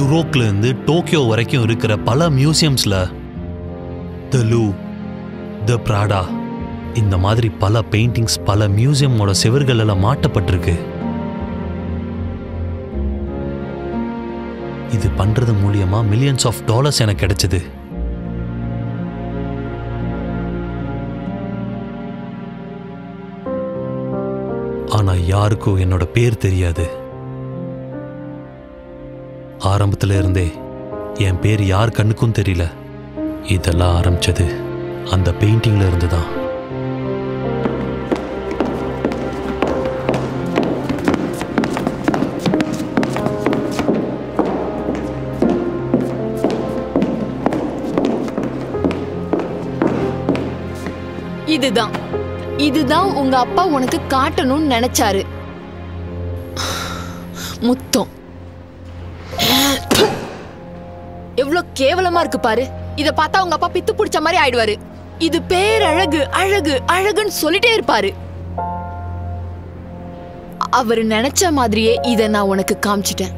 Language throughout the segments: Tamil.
ஜுரோக்ல இருந்து டோக்கியோ வரைக்கும் இருக்கிற பல மியூசியம்ஸ்ல த லூ, த பிராடா இந்த மாதிரி பல பெயிண்டிங்ஸ் பல மியூசியமோட செவர்கள் எல்லாம் மாட்டப்பட்டிருக்கு. இது பண்றது மூலியமா மில்லியன்ஸ் ஆஃப் டாலர்ஸ் எனக்கு கிடைச்சது. ஆனா யாருக்கும் என்னோட பேர் தெரியாது. ஆரம்பத்துல இருந்தே என் பேர் யார் கண்ணுக்கும் தெரியல. இதெல்லாம் ஆரம்பிச்சது அந்த பெயிண்டிங்ல இருந்துதான். இதுதான் உங்க அப்பா உனக்கு காட்டணும்னு நினைச்சாரு. முத்தம் எவ்வளவு கேவலமா இருக்கு பாரு. இத பார்த்தா உங்க அப்பா பித்து பிடிச்ச மாதிரி ஆயிடுவாரு. இது பேரழகு அழகு அழகுன்னு சொல்லிட்டே இருப்பாரு. அவரு நினைச்ச மாதிரியே இத நான் உனக்கு காமிச்சிட்டேன்.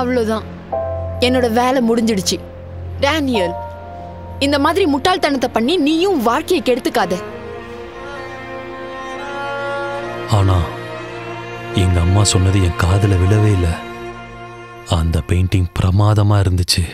அவ்வளவுதான், என்னோட வேலை முடிஞ்சிடுச்சு. டேனியல், இந்த மாதிரி முட்டாள்தனத்தை பண்ணி நீயும் வாழ்க்கையை கெடுத்துக்காத. ஆனா எங்க அம்மா சொன்னது என் காதுல விழவே இல்லை. அந்த பெயிண்டிங் பிரமாதமா இருந்துச்சு.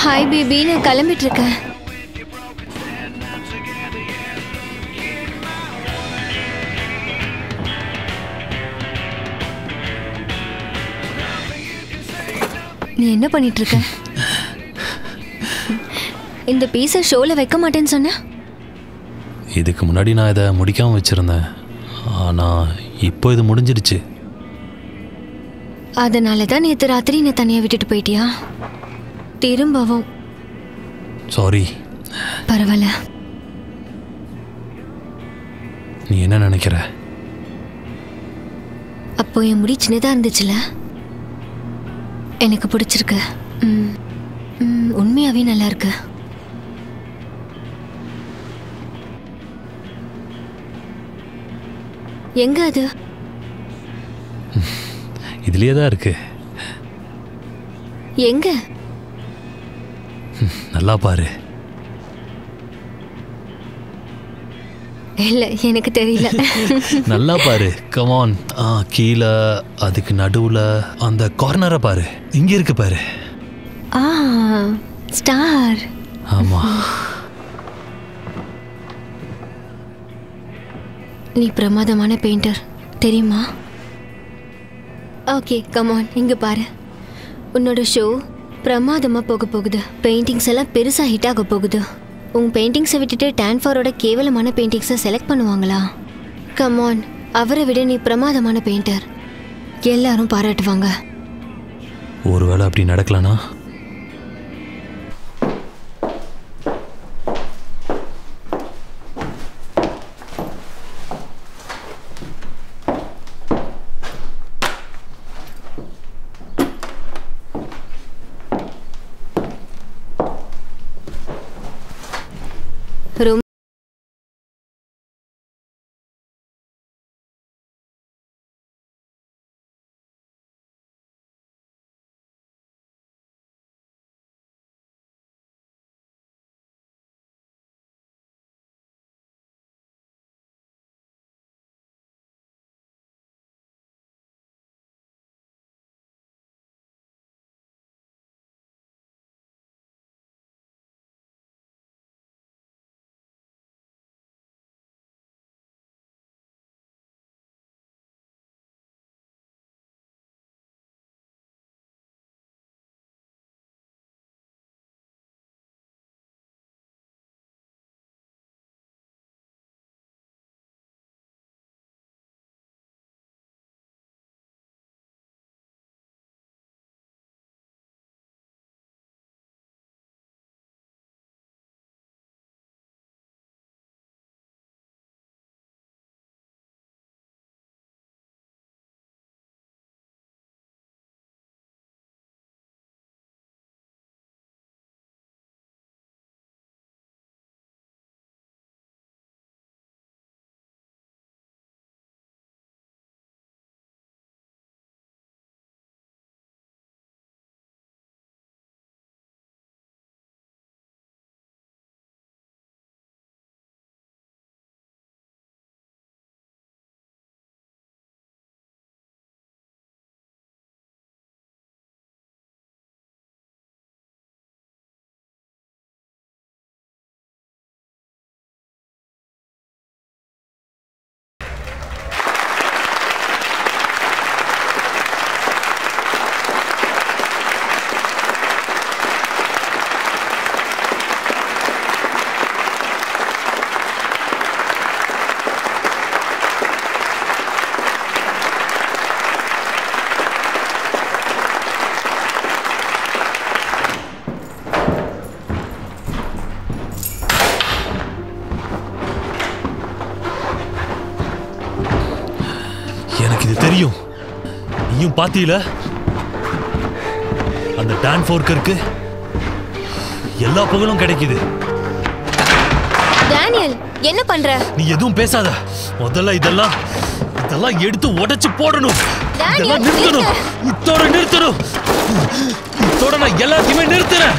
ஹாய் பேபி, நான் கிளம்பிட்டு இருக்கேன். நீ என்ன பண்ணிட்டு இருக்க? இந்த பீஸை ஷோல வைக்க மாட்டேன்னு சொன்ன. இதுக்கு முன்னாடி நான் இதை முடிக்காம வச்சிருந்தேன். ஆனா இப்போ இது முடிஞ்சிடுச்சு. அதனாலதான் நேற்று ராத்திரி நீ தனியா விட்டுட்டு போயிட்டியா? திரும்பவும் சாரி. பரவாயில்ல. நீ என்ன நினைக்கிற? அப்போ என் முடி சின்னதா இருந்துச்சுல, எனக்கு பிடிச்சிருக்கு. உண்மையாவே நல்லா இருக்கு. எங்க அது? இதுலயே தான் இருக்கு. எங்க? நல்லா பாரு. இல்ல, எனக்கு தெரியல. நல்லா பாரு. Come on. கீழே அதுக்கு நடுவுல அந்த கார்னரை பாரு. இங்க இருக்கு பாரு. ஸ்டார். ஆமா. நீ பிரமாதமான பெயிண்டர் தெரியுமா? ஓகே, கம் ஆன், இங்க பாரு. உன்னோட ஷோ பிரமாதமா போக போகுது. பெயிண்டிங்ஸ் எல்லாம் பெருசா ஹிட் ஆக போகுது. உங்க பெயிண்டிங்ஸை விட்டுட்டு டான்ஃபாரோட கேவலமான பெயிண்டிங்ஸை செலக்ட் பண்ணுவாங்களா? கம் ஆன், அவரை விட நீ பிரமாதமான பெயிண்டர். எல்லாரும் பாராட்டுவாங்க. ஒருவேளை அப்படி நடக்கலனா? ரொம்ப இது தெரியும். நீயும் பாத்தீல அந்த டான் ஃபோர்க்கருக்கு எல்லா புகழும் கிடைக்குது. டேனியல் என்ன பண்ற? நீ எதுவும் பேசாத. முதல்ல இதெல்லாம் எடுத்து உடைச்சு போடணும். இதெல்லாம் நிறுத்தணும். இதோட நிறுத்தணும். இதோட நான் எல்லாத்தையுமே நிறுத்துறேன்.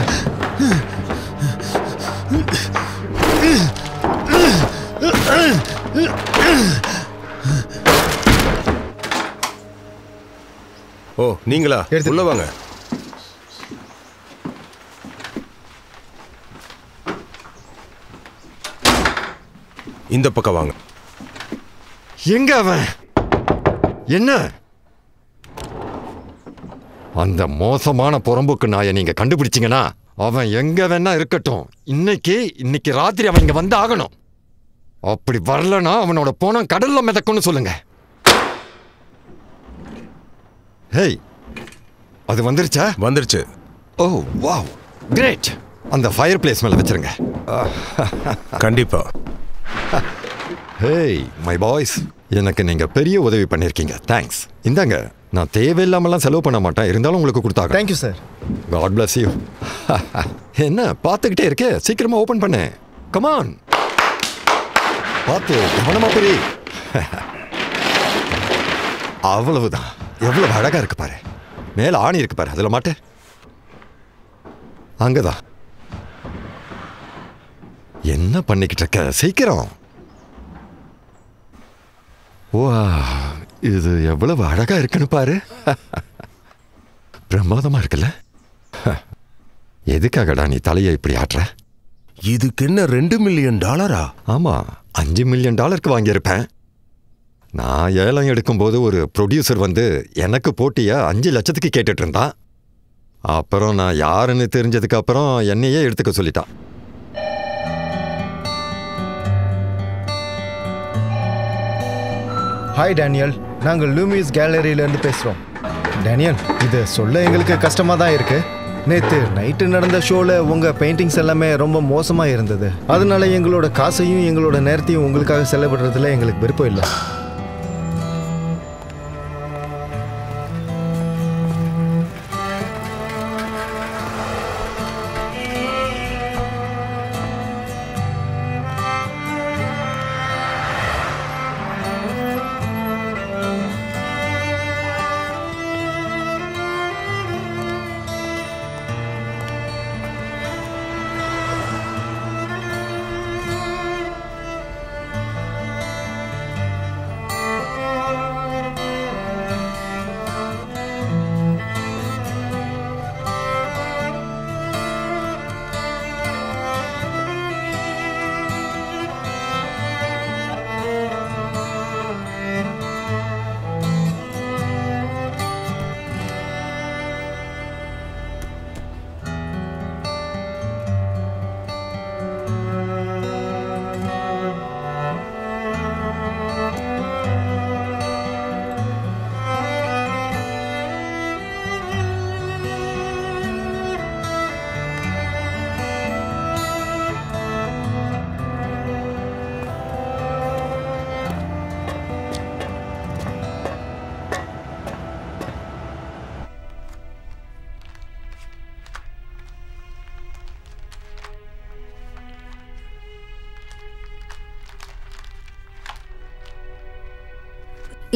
ஓ, நீங்களா? உள்ள வாங்க. இந்த பக்கம் வாங்க. எங்க அவன்? என்ன அந்த மோசமான புறம்போக்கு நாயை நீங்க கண்டுபிடிச்சீங்கன்னா அவன் எங்க வேணா இருக்கட்டும், இன்னைக்கு ராத்திரி அவன் இங்க வந்து ஆகணும். அப்படி வரலனா அவனோட போனம் கடல்ல மிதக்கும்னு சொல்லுங்க. ஹேய், அது வந்துருச்சா? வந்துருச்சு. Oh wow, great. அந்த ஃபயர் பிளேஸ் மேல வச்சிருங்க. கண்டிப்பா. ஹேய் மை பாய்ஸ், எனக்கு நீங்க பெரிய உதவி பண்ணிருக்கீங்க. தேங்க்ஸ். இந்தாங்க, நான் தேவையில்லாமலாம் செலவு பண்ண மாட்டேன், இருந்தாலும் உங்களுக்கு கொடுத்தாங்க. Thank you sir. God bless you. என்ன பார்த்துக்கிட்டே இருக்கே, சீக்கிரமா ஓபன் பண்ணு. கமான், பார்த்து கவனமா பெரிய. அவ்வளவுதான். எவ்வளவு அழகா இருக்கு பாரு. மேல ஆணி இருக்கு பாரு, அதுல மாட்டு. அங்கதான். என்ன பண்ணிக்கிட்டு இருக்க? சீக்கிரம். வா, இது எவ்வளவு அழகா இருக்குன்னு பாரு. பிரமாதமா இருக்குல்ல? எதுக்காகடா நீ தலையை இப்படி ஆட்டுற? இதுக்கு என்ன $2 மில்லியன்? ஆமா, $5 மில்லியன் வாங்கியிருப்பேன். நான் ஏலம் எடுக்கும்போது ஒரு ப்ரொடியூசர் வந்து எனக்கு போட்டிய 5 லட்சத்துக்கு கேட்டுட்டு இருந்தான். அப்புறம் நான் யாருன்னு தெரிஞ்சதுக்கு அப்புறம் என்னையே எடுத்துக்க சொல்லிட்டான். Hi Daniel. நாங்கள் லூமிஸ் கேலரியிலேருந்து பேசுகிறோம். டேனியல், இது சொல்ல எங்களுக்கு கஷ்டமாக தான் இருக்கு. நேற்று நைட்டு நடந்த ஷோவில் உங்கள் பெயிண்டிங்ஸ் எல்லாமே ரொம்ப மோசமாக இருந்தது. அதனால எங்களோட காசையும் எங்களோட நேரத்தையும் உங்களுக்காக செலவிடுறதுல எங்களுக்கு விருப்பம் இல்லை.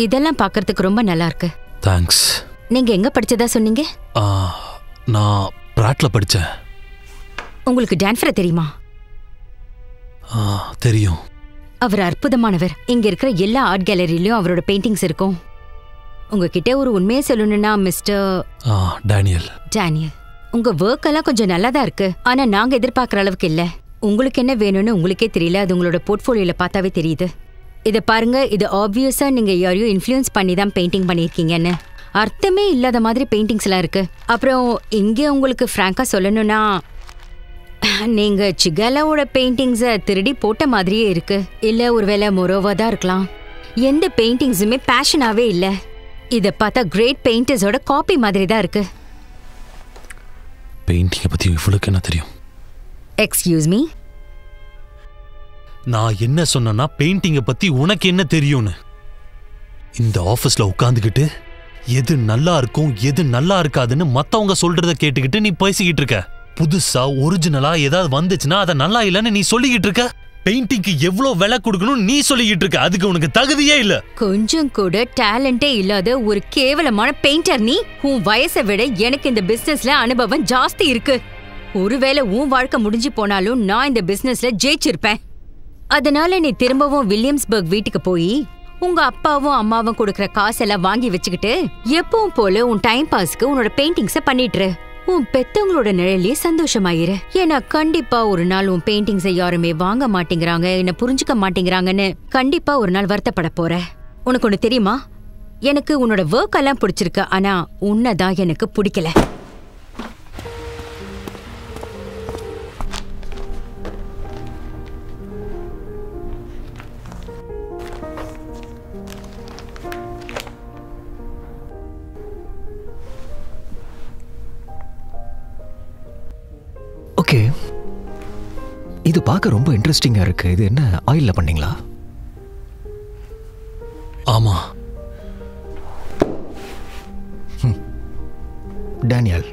இதெல்லாம் பார்க்கறதுக்கு ரொம்ப நல்லா இருக்கு. தேங்க்ஸ். நீங்க எங்க படிச்சதா சொன்னீங்க? நான் பிராட்ல படிச்சேன். உங்களுக்கு டான்ஃபரை தெரியுமா? தெரியும். அவர் அற்புதமானவர். இங்க இருக்கிற எல்லா ஆர்ட் கேலரியிலயும் அவரோட பெயிண்டிங்ஸ் இருக்கும். உங்ககிட்ட ஒரு உண்மையை சொல்லணும்னா மிஸ்டர் டேனியல், உங்க ஒர்க் எல்லாம் கொஞ்சம் நல்லா தான் இருக்கு. ஆனா நாங்க எதிர்பார்க்குற அளவுக்கு இல்ல. உங்களுக்கு என்ன வேணும்னு உங்களுக்கே தெரியல. அது உங்களோட போர்ட்ஃபோலியோல பார்த்தாவே தெரியுது. இதை பாருங்க, இது ஆப்வியஸா நீங்க யாரையும் இன்ஃப்ளூயன்ஸ் பண்ணி தான் பெயிண்டிங் பண்ணியிருக்கீங்கன்னு. அர்த்தமே இல்லாத மாதிரி பெயிண்டிங்ஸ் எல்லாம் இருக்கு. அப்புறம் இங்கே உங்களுக்கு ஃப்ராங்கா சொல்லணும்னா, நீங்க சிகாலாவோட பெயிண்டிங்ஸை திருடி போட்ட மாதிரியே இருக்கு. இல்ல ஒருவேளை மொரோவா தான் இருக்கலாம். எந்த பெயிண்டிங்ஸுமே பேஷனாவே இல்ல. இதை பார்த்தா கிரேட் பெயிண்டர்ஸோட காப்பி மாதிரி தான் இருக்கு. பெயிண்டிங்கை பத்தி இவ்வளவுக்கு என்ன தெரியும்? எக்ஸ்கியூஸ் மீ, நான் என்ன சொன்னா பெயிண்டிங்கை பத்தி உனக்கு என்ன தெரியும்னு. இந்த ஆபீஸ்ல உட்காந்துக்கிட்டு எது நல்லா இருக்கும் எது நல்லா இருக்காதுன்னு மத்தவங்க சொல்றத கேட்டுக்கிட்டு நீ பேசிக்கிட்டு இருக்க. புதுசா ஒரிஜினலா ஏதாவது வந்துச்சுன்னா அதை நல்லா இல்லைன்னு நீ சொல்லிக்கிட்டு இருக்க. பெயிண்டிங்க்கு எவ்வளவு விலை கொடுக்கணும் நீ சொல்லிக்கிட்டு இருக்க. அதுக்கு உனக்கு தகுதியே இல்ல. கொஞ்சம் கூட டேலண்டே இல்லாத ஒரு கேவலமான பெயிண்டர் நீ. உன் வயசை விட எனக்கு இந்த பிசினஸ்ல அனுபவம் ஜாஸ்தி இருக்கு. ஒருவேளை உன் வாழ்க்கை முடிஞ்சு போனாலும் நான் இந்த பிசினஸ்ல ஜெயிச்சிருப்பேன். அதனால நீ திரும்பவும் வில்லியம்ஸ்பர்க் வீட்டுக்கு போய் உங்க அப்பாவும் அம்மாவும் கொடுக்கற காசெல்லாம் வாங்கி வச்சுக்கிட்டு எப்பவும் போல உன் டைம் பாஸ்க்கு உன்னோட பெயிண்டிங்ஸ பண்ணிட்டு உன் பெத்தவங்களோட நிழலே சந்தோஷமாயிரு. ஏன்னா கண்டிப்பா ஒரு நாள் உன் பெயிண்டிங்ஸை யாருமே வாங்க மாட்டேங்கிறாங்க, என்ன புரிஞ்சுக்க மாட்டேங்கிறாங்கன்னு கண்டிப்பா ஒரு நாள் வருத்தப்பட போற. உனக்கு ஒண்ணு தெரியுமா, எனக்கு உன்னோட ஒர்க் எல்லாம் பிடிச்சிருக்கு, ஆனா உன்னதான் எனக்கு பிடிக்கல. ஓகே, இது பார்க்க ரொம்ப இன்ட்ரெஸ்டிங்கா இருக்கு. இது என்ன ஆயில்ல பண்ணீங்களா? ஆமா. டேனியல்,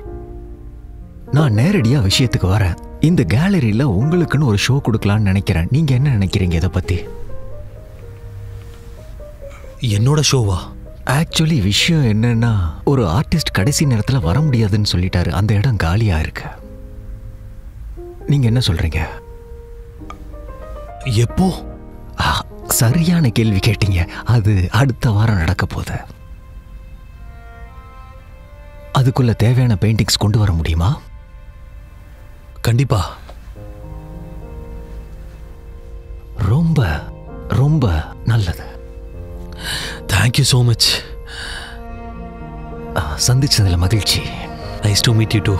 நான் நேரடியா விஷயத்துக்கு வரேன். இந்த கேலரியில உங்களுக்குன்னு ஒரு ஷோ கொடுக்கலான்னு நினைக்கிறேன். நீங்க என்ன நினைக்கிறீங்க இதை பத்தி? என்னோட ஷோவா? ஆக்சுவலி விஷயம் என்னன்னா, ஒரு ஆர்டிஸ்ட் கடைசி நேரத்தில் வர முடியாதுன்னு சொல்லிட்டாரு. அந்த இடம் காலியா இருக்கு. நீங்க என்ன சொல்றீங்க? எப்போ? சரியான கேள்வி கேட்டீங்க. அது அடுத்த வாரம் நடக்க போகுது. அதுக்குள்ள தேவையான பெயிண்டிங்ஸ் கொண்டு வர முடியுமா? கண்டிப்பா. ரொம்ப ரொம்ப நல்லது. Thank you so much. சந்திச்சதுல மகிழ்ச்சி. Nice to meet you too.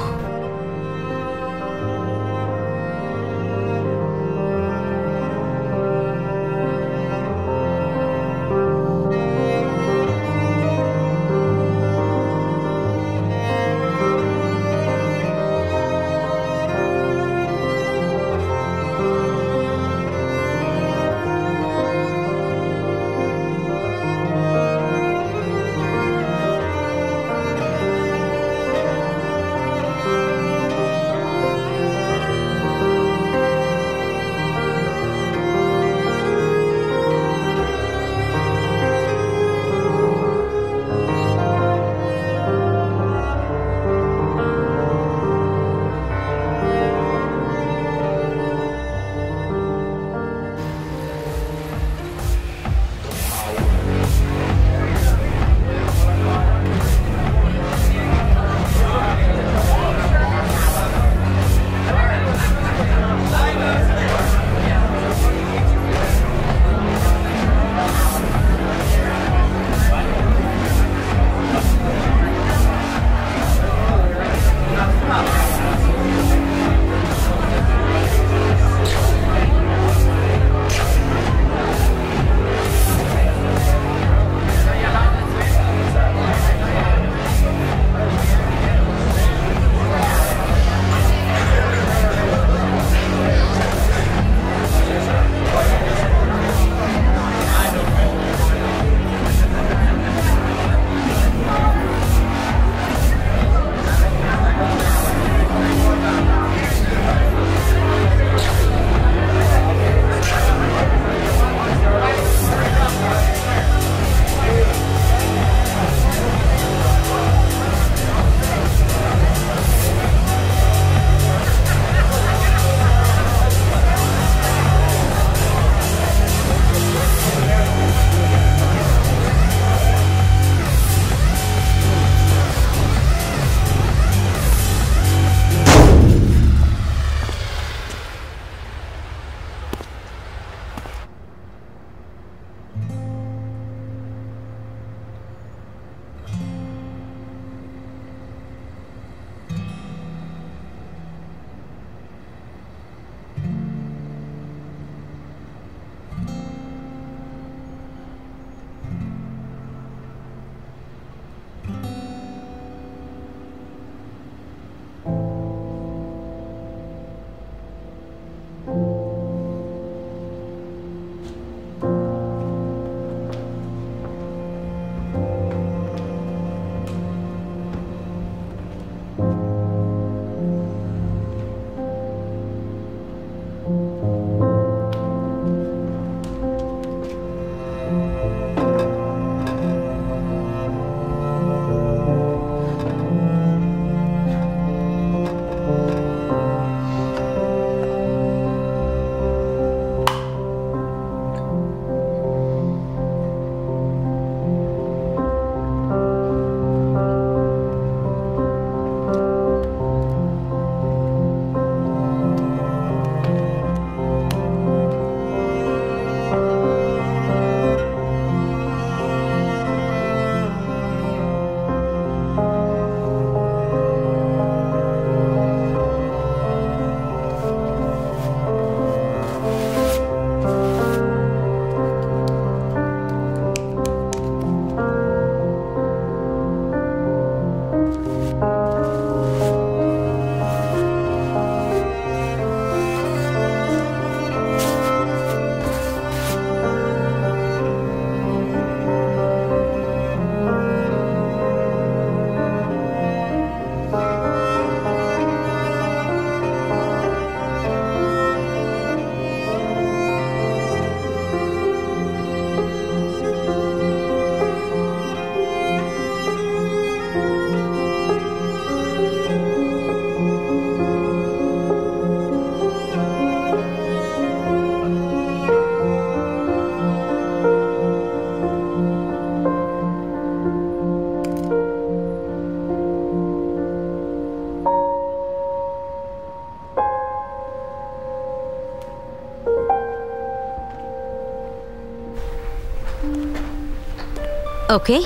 Okay,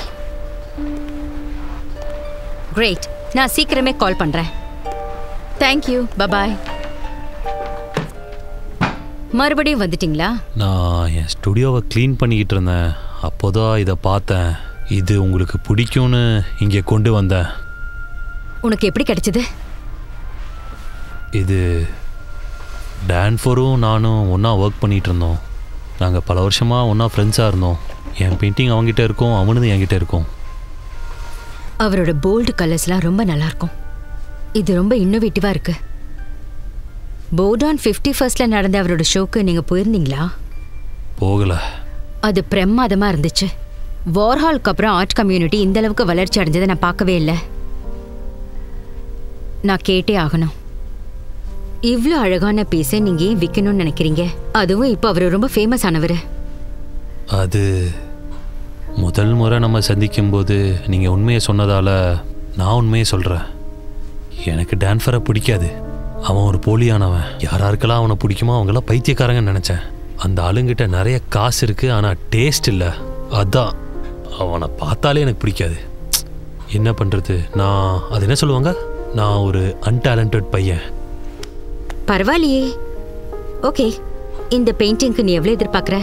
great. நான் சீக்கிரமே கால் பண்றேன். Thank you, bye bye. மறுபடியும் வந்துட்டீங்களா? நான் என் ஸ்டுடியோவை க்ளீன் பண்ணிக்கிட்டு இருந்தேன். அப்போதான் இதை பார்த்தேன். இது உங்களுக்கு பிடிக்கும்னு இங்கே கொண்டு வந்தேன். உனக்கு எப்படி கிடைச்சது? இது டான்ஃபோரும் நானும் ஒன்றா ஒர்க் பண்ணிகிட்டு இருந்தோம். நாங்கள் பல வருஷமாக ஒன்றா ஃப்ரெண்ட்ஸாக இருந்தோம். என் பெயிண்டிங் அவங்ககிட்ட இருக்கும், அவனது என்கிட்ட இருக்கும். அவரோட போல்டு கலர்ஸ்லாம் ரொம்ப நல்லா இருக்கும். இது ரொம்ப இன்னோவேட்டிவாக இருக்கு. போர்டான் 51st நடந்த அவரோட ஷோக்கு நீங்கள் போயிருந்தீங்களா? போகலை. அது பிரமாதமாக இருந்துச்சு. வார்ஹாலுக்கு அப்புறம் ஆர்ட் கம்யூனிட்டி இந்த அளவுக்கு வளர்ச்சி அடைஞ்சதை நான் பார்க்கவே இல்லை. நான் கேட்டே ஆகணும். இவ்வளோ அழகான பீஸை நீங்கள் ஏன் விற்கணும்னு நினைக்கிறீங்க? அதுவும் இப்போ அவர் ரொம்ப ஃபேமஸ் ஆனவர். அது முதல் முறை நம்ம சந்திக்கும்போது நீங்கள் உண்மையை சொன்னதால் நான் உண்மையை சொல்கிறேன். எனக்கு டான்ஃபரை பிடிக்காது. அவன் ஒரு போலியானவன். யாராருக்கெல்லாம் அவனை பிடிக்குமோ அவங்களாம் பைத்தியக்காரங்கன்னு நினச்சேன். அந்த ஆளுங்கிட்ட நிறைய காசு இருக்குது, ஆனால் டேஸ்ட் இல்லை. அதான் அவனை பார்த்தாலே எனக்கு பிடிக்காது. என்ன பண்ணுறது? நான் அது என்ன சொல்லுவாங்க, நான் ஒரு அன்டேலண்டட் பையன். பரவாயில்லையே. ஓகே, இந்த பெயிண்டிங்க்கு நீ எவ்வளோ எதிர்பார்க்குற?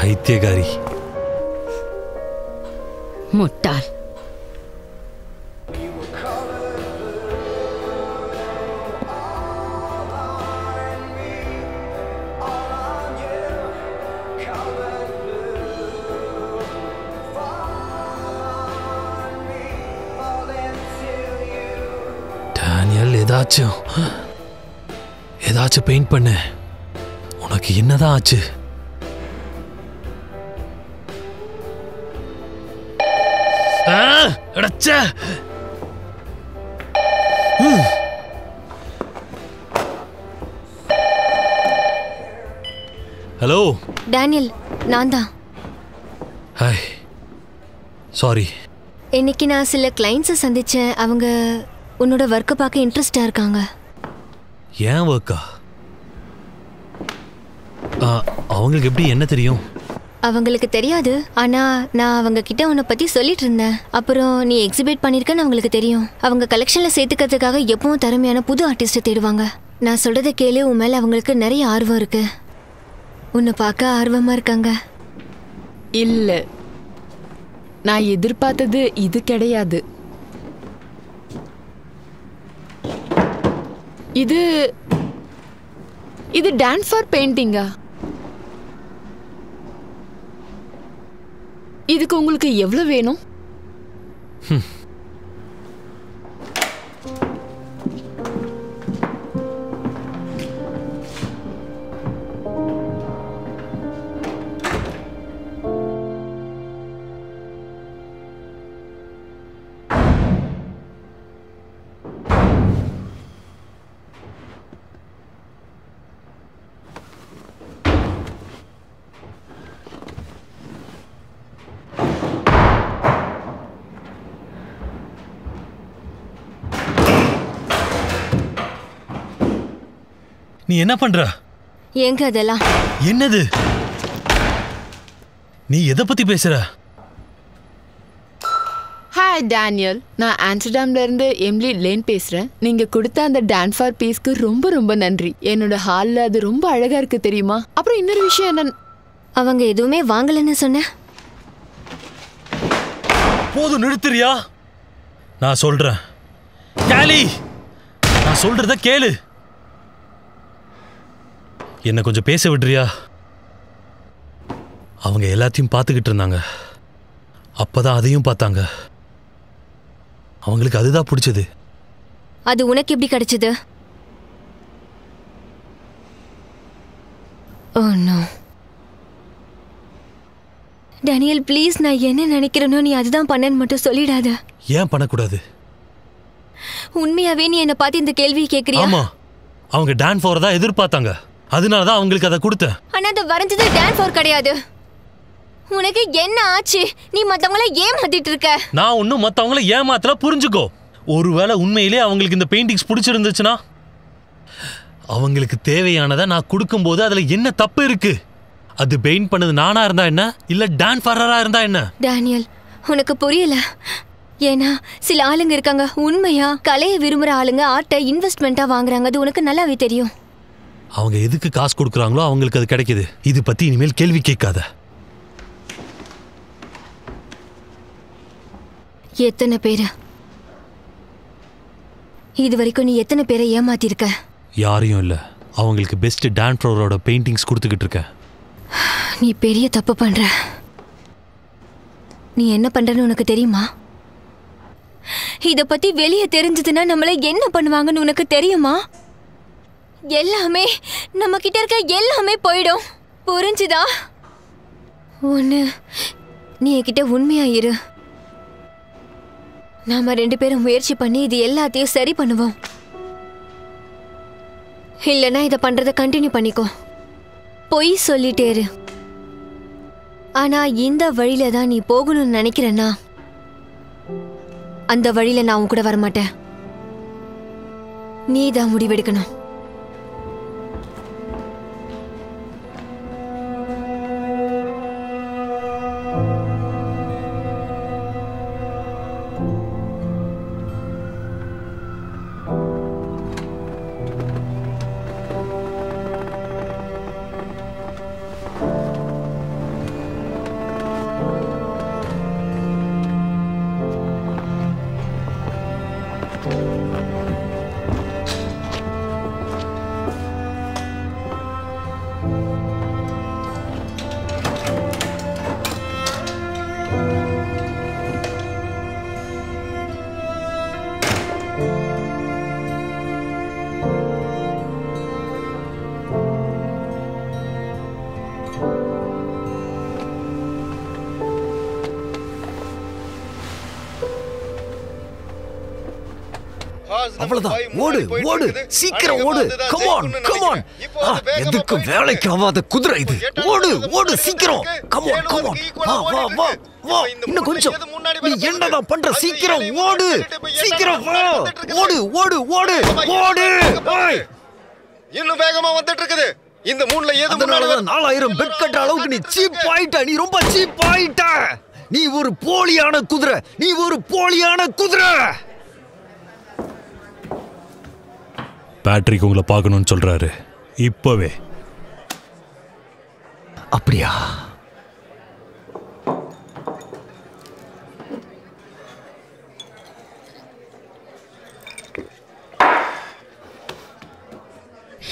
பைத்தியக்காரி, முட்டாள். டேனியல், ஏதாச்சும் பெயிண்ட் பண்ணு. உனக்கு என்னதான் ஆச்சு? ஹலோ டேனியல், நான் தான். Hi, sorry. இன்னைக்கு நான் சில கிளைண்ட்ஸை சந்திச்சேன். அவங்க உன்னோட ஒர்க்கை பார்க்க இன்ட்ரெஸ்டாக இருக்காங்க. ஏன் ஒர்க்கா? அவங்களுக்கு எப்படி என்ன தெரியும்? அவங்களுக்கு தெரியாது, ஆனா நான் அவங்க கிட்ட உன்னை பத்தி சொல்லிட்டு இருந்தேன். அப்புறம் நீ எக்ஸிபிட் பண்ணிருக்கன்னு அவங்களுக்கு தெரியும். அவங்க கலெக்ஷன்ல சேர்த்துக்கிறதுக்காக எப்பவும் திறமையான புது ஆர்டிஸ்ட தேடுவாங்க. நான் சொல்றதை கேளு, உன் மேல அவங்களுக்கு நிறைய ஆர்வம் இருக்கு. உன்னை பார்க்க ஆர்வமா இருக்காங்க. இல்ல, நான் எதிர்பார்த்தது இது கிடையாது. இது டான்ஃபார் பெயிண்டிங்கா? இதுக்கு உங்களுக்கு எவ்வளவு வேணும்? நீ என்ன பண்ற? எங்க அதெல்லாம்? என்னது? நீ எதை பத்தி பேசுற? ஹாய் டேனியல், நான் ஆம்ஸ்டர்டாம்ல இருந்து எம்லி லேன் பேசுறேன். நீங்க கொடுத்த அந்த டான்ஃபார் பீஸ்க்கு ரொம்ப ரொம்ப நன்றி. என்னோட ஹால்ல அது ரொம்ப அழகா இருக்கு தெரியுமா? அப்புறம் இன்னொரு விஷயம் என்ன, அவங்க எதுவுமே வாங்கலன்னு சொன்ன. போதும், நிறுத்துறியா? நான் சொல்றேன் கேலி, நான் சொல்றத கேளு. என்ன கொஞ்சம் பேச விடுறியா? அவங்க எல்லாத்தையும் பார்த்துக்கிட்டு இருந்தாங்க. அப்பதான் அதையும் பார்த்தாங்க. அவங்களுக்கு அதுதான் பிடிச்சது. அது உனக்கு எப்படி கிடைச்சது? ஓ நோ டேனியல், ப்ளீஸ், நான் என்ன நினைக்கிறேனோ நீ அதுதான் பண்ணன்னு மட்டும் சொல்லிடாத. ஏன் பண்ணக்கூடாது? உண்மையாவே நீ என்ன பார்த்து இந்த கேள்வி கேட்கறியா? ஆமா, அவங்க டான்ஃபார் தான் எதிர்பார்த்தாங்க. அதனாலதான் அவங்களுக்கு அதை கொடுத்தேன். ஆனா அது வரைஞ்சது டான்ஃபார் கிடையாது. உனக்கு என்ன ஆச்சு? நீ மத்தவங்கள ஏமாத்திட்டு இருக்க. நான் ஒன்னும் மத்தவங்கள ஏமாத்தல, புரிஞ்சுக்கோ. ஒருவேளை உண்மையிலே அவங்களுக்கு இந்த பெயிண்டிங்ஸ் பிடிச்சிருந்துச்சுன்னா அவங்களுக்கு தேவையானதை நான் கொடுக்கும்போது அதுல என்ன தப்பு இருக்கு? அது பெயிண்ட் பண்ணது நானா இருந்தா என்ன, இல்ல டான் ஃபர்ரரா இருந்தா என்ன? டேனியல், உனக்கு புரியல. ஏன்னா சில ஆளுங்க இருக்காங்க, உண்மையா கலையை விரும்புற ஆளுங்க ஆர்ட்டை இன்வெஸ்ட்மெண்ட்டா வாங்குறாங்க. அது உனக்கு நல்லாவே தெரியும். அவங்க எதுக்கு காசு கொடுக்குறாங்களோ அவங்களுக்கு அது கிடைக்குது. இது பத்தி இனிமேல் கேள்வி கேட்காத. எத்தனை பேரு இது வரைக்கும் நீ எத்தனை பேரை ஏமாத்திருக்க? யாரையும் இல்ல. அவங்களுக்கு பெஸ்ட் டான் ஃப்ளோரோட பெயிண்டிங்ஸ் கொடுத்துக்கிட்டு இருக்கேன். நீ பெரிய தப்பு பண்ற. நீ என்ன பண்றன்னு உனக்கு தெரியுமா? இத பத்தி வெளியே தெரிஞ்சதுன்னா நம்மள என்ன பண்ணுவாங்கன்னு உனக்கு தெரியுமா? எல்லாமே நம்ம கிட்ட இருக்க எல்லாமே போயிடும். புரிஞ்சுதா? ஒண்ணு நீ என்கிட்ட உண்மையா இரு. நாம 2 பேரும் முயற்சி பண்ணி இது எல்லாத்தையும் சரி பண்ணுவோம். இல்லைன்னா இதை பண்றதை கண்டினியூ பண்ணிக்கோ. பொய் சொல்லிட்டே இரு. ஆனா இந்த வழியில தான் நீ போகணும்னு நினைக்கிறேன்னா அந்த வழியில நான் உன் கூட வரமாட்டேன். நீ தான் முடிவெடுக்கணும். அவ்வளவுதான். ஓடு ஓடு, சீக்கிரம் ஓடு. Come on come on. எதுக்கு வேலைக்கு ஆகாத குதிரை இது. ஓடு ஓடு சீக்கிரம். Come on come on. வா வா வா வா. இன்னும் கொஞ்சம். நீ என்னதான் பண்ற? சீக்கிரம் ஓடு. சீக்கிரம் வா. ஓடு ஓடு ஓடு ஓடு. இன்னும் வேகமா வந்துட்டு இருக்குது. இந்த மூணுல ஏது முன்னாடி 4000 பெட் கட்ட அளவுக்கு நீ சீப் ஆயிட்ட. நீ ரொம்ப சீப் ஆயிட்ட. நீ ஒரு போலியான குதிரை. நீ ஒரு போலியான குதிரை. பேட்ரிக் உங்களை பார்க்கணும்னு சொல்றாரு இப்பவே. அப்படியா?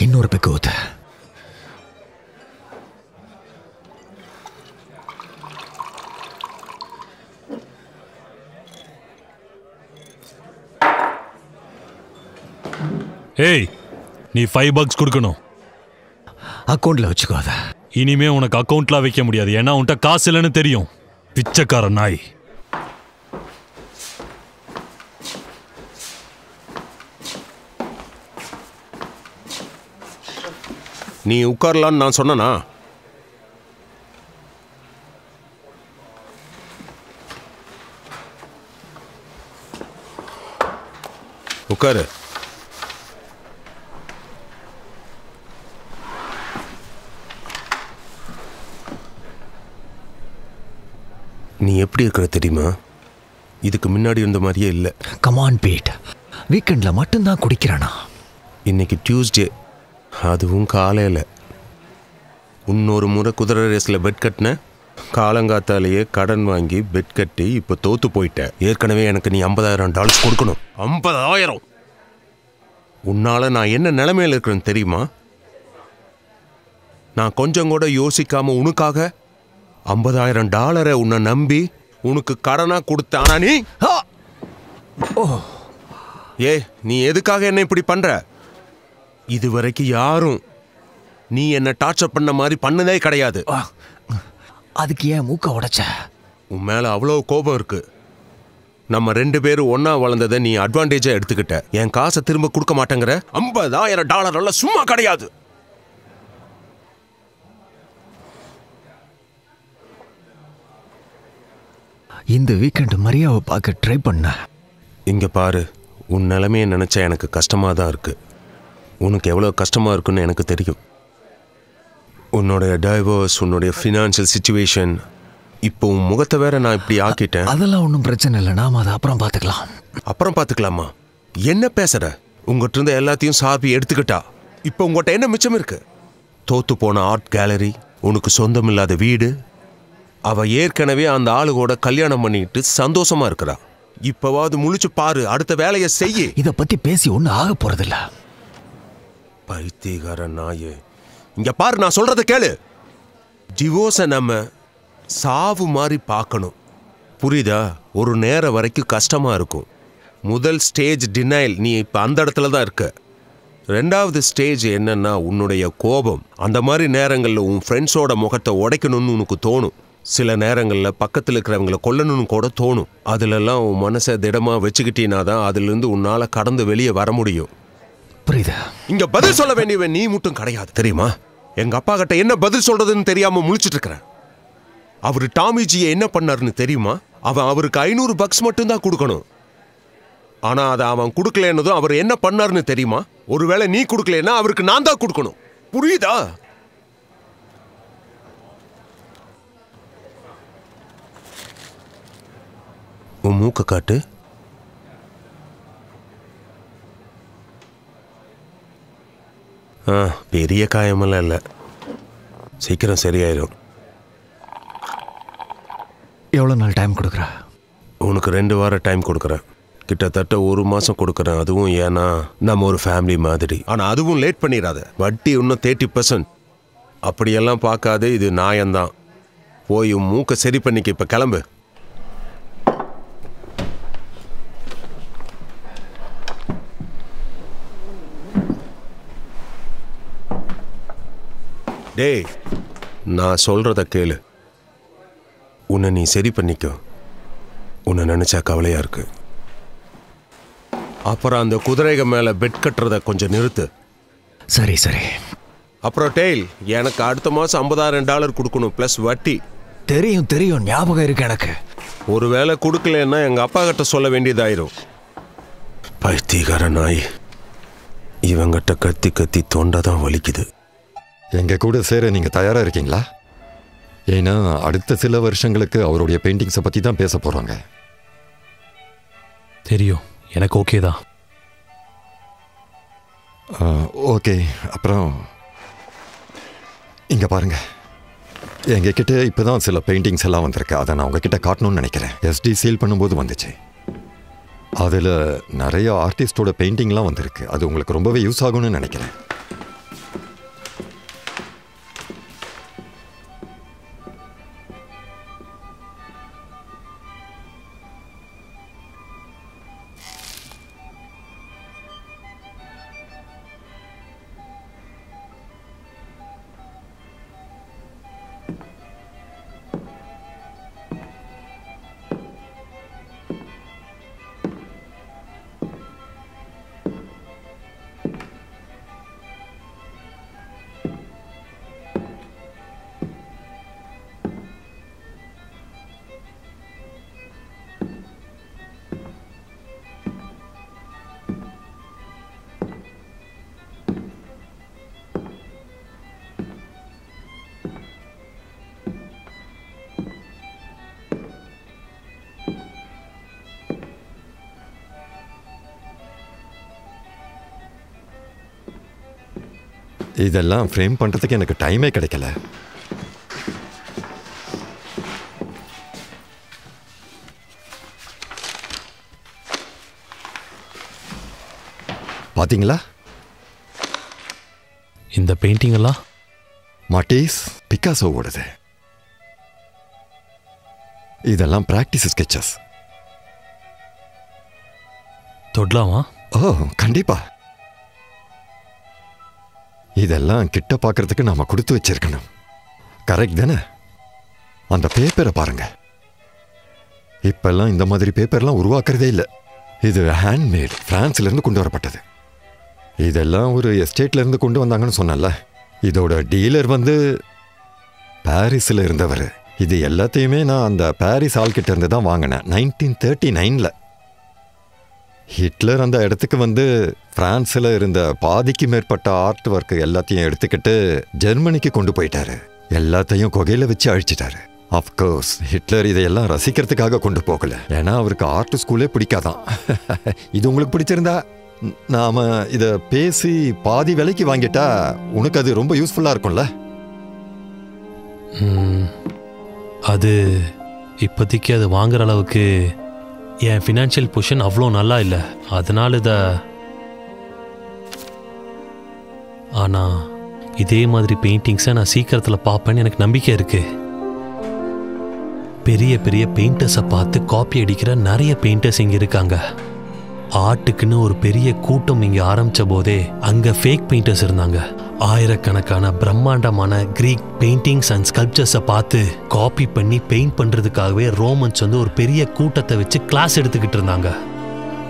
இன்னொரு பெக்கு ஊத்து. ஏய், நீ $5 கொடுக்கணும். அக்கௌண்ட்ல வச்சுக்கோத. இனிமே உனக்கு அக்கௌண்ட்ல வைக்க முடியாது. ஏன்னா உன்கிட்ட காசு இல்லைன்னு தெரியும். பிச்சைக்கார நாய். நீ உட்காரலான்னு நான் சொன்னனா? உட்காரு. நீ எப்படி இருக்கிற தெரியுமா? இதுக்கு முன்னாடி இருந்த மாதிரியே இல்லை. Come on Pete. வீக்கெண்டில் மட்டும்தான் குடிக்கிறானா? இன்னைக்கு டியூஸ்டே, அதுவும் காலையில். இன்னொரு முறை குதிரை ரேஸில் பெட் கட்டின. காலங்காத்தாலேயே கடன் வாங்கி பெட் கட்டி இப்போ தோத்து போயிட்டேன். ஏற்கனவே எனக்கு நீ $50,000 கொடுக்கணும். 50,000. உன்னால நான் என்ன நிலைமையில் இருக்கிறேன்னு தெரியுமா? நான் கொஞ்சம் கூட யோசிக்காம உனக்காக $50,000 உன்னை நம்பி உனக்கு கடனா கொடுத்த. ஆனா நீ நீ எதுக்காக என்ன இப்படி பண்ற? இதுவரைக்கும் யாரும் நீ என்ன டார்ச்சர் பண்ண மாதிரி பண்ணதே கிடையாது. அதுக்கு ஏன் மூக்க உடைச்ச? உன் மேல அவ்வளவு கோபம் இருக்கு. நம்ம 2 பேரும் ஒன்னா வளர்ந்ததை நீ அட்வான்டேஜா எடுத்துக்கிட்ட. என் காசை திரும்ப கொடுக்க மாட்டேங்கிற. $50,000 சும்மா கிடையாது. இந்த வீக்கெண்ட் மரியாவை பார்க்க ட்ரை பண்ண. இங்க பாரு, உன் நிலைமையை நினைச்சா எனக்கு கஷ்டமா தான் இருக்கு. உனக்கு எவ்வளோ கஷ்டமாக இருக்குன்னு எனக்கு தெரியும். உன்னுடைய டைவர்ஸ், உன்னுடைய ஃபினான்ஷியல் சிச்சுவேஷன், இப்போ உன் முகத்தை வேற நான் இப்படி ஆக்கிட்டேன். அதெல்லாம் ஒன்றும் பிரச்சனை இல்லை, நாம அதை அப்புறம் பார்த்துக்கலாம். அப்புறம் பார்த்துக்கலாமா? என்ன பேசுற? உங்ககிட்ட இருந்த எல்லாத்தையும் சார்பி எடுத்துக்கிட்டா இப்போ உங்கள்கிட்ட என்ன மிச்சம் இருக்கு? தோத்து போன ஆர்ட் கேலரி, உனக்கு சொந்தமில்லாத வீடு. அவ ஏற்கனவே அந்த ஆளுகோட கல்யாணம் பண்ணிட்டு சந்தோஷமா இருக்கிறா. இப்பவாவது முழிச்சு பாரு, அடுத்த வேலையை செய்ய. இதை பத்தி பேசி ஒன்றும் ஆக போறதில்ல. பைத்தியக்கார நாயே, இங்க பாரு, நான் சொல்றத கேளு. டிவோர்ஸை நம்ம சாவு மாதிரி பார்க்கணும், புரியுதா? ஒரு நேரம் வரைக்கும் கஷ்டமா இருக்கும். முதல் ஸ்டேஜ் டினைல், நீ இப்ப அந்த இடத்துல தான் இருக்க. ரெண்டாவது ஸ்டேஜ் என்னன்னா உன்னுடைய கோபம். அந்த மாதிரி நேரங்களில் உன் ஃப்ரெண்ட்ஸோட முகத்தை உடைக்கணும்னு உனக்கு தோணும். சில நேரங்களில் பக்கத்தில் இருக்கிறவங்களை கொல்லணும்னு கூட தோணும். அதுலெல்லாம் உன் மனசை திடமா வச்சுக்கிட்டீனா தான் அதுலேருந்து உன்னால கடந்து வெளியே வர முடியும். புரியுதா? இங்க பதில் சொல்ல வேண்டியவன் நீ மட்டும் கிடையாது, தெரியுமா? எங்க அப்பா கிட்ட என்ன பதில் சொல்றதுன்னு தெரியாம முழிச்சிட்டு இருக்கிறேன். அவரு டாமிஜியை என்ன பண்ணாருன்னு தெரியுமா? அவருக்கு $500 மட்டும்தான் கொடுக்கணும். ஆனா அதை அவன் கொடுக்கலன்னதும் அவர் என்ன பண்ணாருன்னு தெரியுமா? ஒருவேளை நீ கொடுக்கலன்னா அவருக்கு நான் தான் கொடுக்கணும், புரியுதா? உன் மூக்க காட்டு. பெரிய காயமெல்லாம் இல்லை, சீக்கிரம் சரியாயிடும். எவ்வளோ நாள் டைம் கொடுக்குற? உனக்கு 2 வாரம் டைம் கொடுக்குறேன். கிட்டத்தட்ட 1 மாதம் கொடுக்குறேன். அதுவும் ஏன்னா நம்ம ஒரு ஃபேமிலி மாதிரி. ஆனால் அதுவும் லேட் பண்ணிடாத. வட்டி இன்னும் 30%. அப்படியெல்லாம் பார்க்காது, இது நியாயம்தான். போய் உன் மூக்கை சரி பண்ணிக்க. இப்போ கிளம்பு. டேய், நான் சொல்றத கேளு. உன்னை நீ சரி பண்ணிக்கோ. உன்னை நினைச்சா கவலையா இருக்கு. அப்புறம் அந்த குதிரைகள் மேல பெட் கட்டுறத கொஞ்சம் நிறுத்து. சரி சரி. அப்புறம் டெய்ல், எனக்கு அடுத்த மாசம் $50,000 கொடுக்கணும் பிளஸ் வட்டி. தெரியும் தெரியும், ஞாபகம் இருக்கு எனக்கு. ஒருவேளை கொடுக்கலன்னா எங்க அப்பா கிட்ட சொல்ல வேண்டியதாயிரும். பைத்தியக்கார நாய், இவங்கிட்ட கத்தி கத்தி தொண்டை தான் வலிக்குது. எங்க கூட சேர நீங்க தயாரா இருக்கீங்களா? ஏன்னா அடுத்த சில வருஷங்களுக்கு அவருடைய பெயிண்டிங்ஸை பத்தி தான் பேச போறாங்க. தெரியும், எனக்கு ஓகே தான். ஓகே. அப்புறம் இங்க பாருங்க, எங்ககிட்ட இப்போதான் சில பெயிண்டிங்ஸ் எல்லாம் வந்திருக்கு. அதை நான் உங்ககிட்ட காட்டணும்னு நினைக்கிறேன். SD சேல் பண்ணும்போது வந்துச்சு. அதில் நிறைய ஆர்டிஸ்டோட பெயிண்டிங்லாம் வந்திருக்கு. அது உங்களுக்கு ரொம்பவே யூஸ் ஆகும்னு நினைக்கிறேன். இதெல்லாம் ஃப்ரேம் பண்ணுறதுக்கு எனக்கு டைமே கிடைக்கல. பாத்தீங்களா? இந்த பெயிண்டிங் எல்லாம் மாட்டீஸ் பிக்காசோவோடது. இதெல்லாம் பிராக்டிஸ் ஸ்கெச்சஸ். தொடலாமா? ஓ கண்டிப்பா. இதெல்லாம் கிட்ட பார்க்கறதுக்கு நாம கொடுத்து வச்சிருக்கணும். கரெக்ட் தானே? அந்த பேப்பரை பாருங்க. இப்பெல்லாம் இந்த மாதிரி பேப்பர்லாம் உருவாக்குறதே இல்லை. இது ஹேண்ட்மேட், பிரான்ஸ்ல இருந்து கொண்டு வரப்பட்டது. இதெல்லாம் ஒரு எஸ்டேட்ல இருந்து கொண்டு வந்தாங்கன்னு சொன்னல. இதோட டீலர் வந்து பாரிஸ்ல இருந்தவர். இது எல்லாத்தையுமே நான் அந்த பாரிஸ் ஆள்கிட்ட இருந்து தான் வாங்கினேன் 1939ல. ஹிட்லர் அந்த இடத்துக்கு வந்து பிரான்ஸில் இருந்த பாதிக்கு மேற்பட்ட ஆர்ட் ஒர்க் எல்லாத்தையும் எடுத்துக்கிட்டு ஜெர்மனிக்கு கொண்டு போயிட்டாரு. எல்லாத்தையும் குகையில வச்சு அழிச்சிட்டாரு. அஃப்கோர்ஸ் ஹிட்லர் இதையெல்லாம் ரசிக்கிறதுக்காக கொண்டு போகல, ஏன்னா அவருக்கு ஆர்ட் ஸ்கூலே பிடிக்காதான். இது உங்களுக்கு பிடிச்சிருந்தா நாம இத பேசி பாதி விலைக்கு வாங்கிட்டா உனக்கு அது ரொம்ப யூஸ்ஃபுல்லா இருக்கும்ல. அது இப்போதைக்கு அது வாங்குற அளவுக்கு என் ஃபினான்ஷியல் பொசிஷன் அவ்வளோ நல்லா இல்லை, அதனால ஆனால் இதே மாதிரி பெயிண்டிங்ஸை நான் சீக்கிரத்தில் பார்ப்பேன்னு எனக்கு நம்பிக்கை இருக்கு. பெரிய பெரிய பெயிண்டர்ஸை பார்த்து காப்பி அடிக்கிற நிறைய பெயிண்டர்ஸ் இங்கே இருக்காங்க. ஆர்ட்டுக்குன்னு ஒரு பெரிய கூட்டம் இங்கே ஆரம்பித்த போதே அங்கே ஃபேக் பெயிண்டர்ஸ் இருந்தாங்க. ஆயிரக்கணக்கான பிரம்மாண்டமான கிரீக் பெயிண்டிங்ஸ் அண்ட் ஸ்கல்ப்சர்ஸை பார்த்து காப்பி பண்ணி பெயிண்ட் பண்ணுறதுக்காகவே ரோமன்ஸ் வந்து ஒரு பெரிய கூட்டத்தை வச்சு கிளாஸ் எடுத்துக்கிட்டு இருந்தாங்க.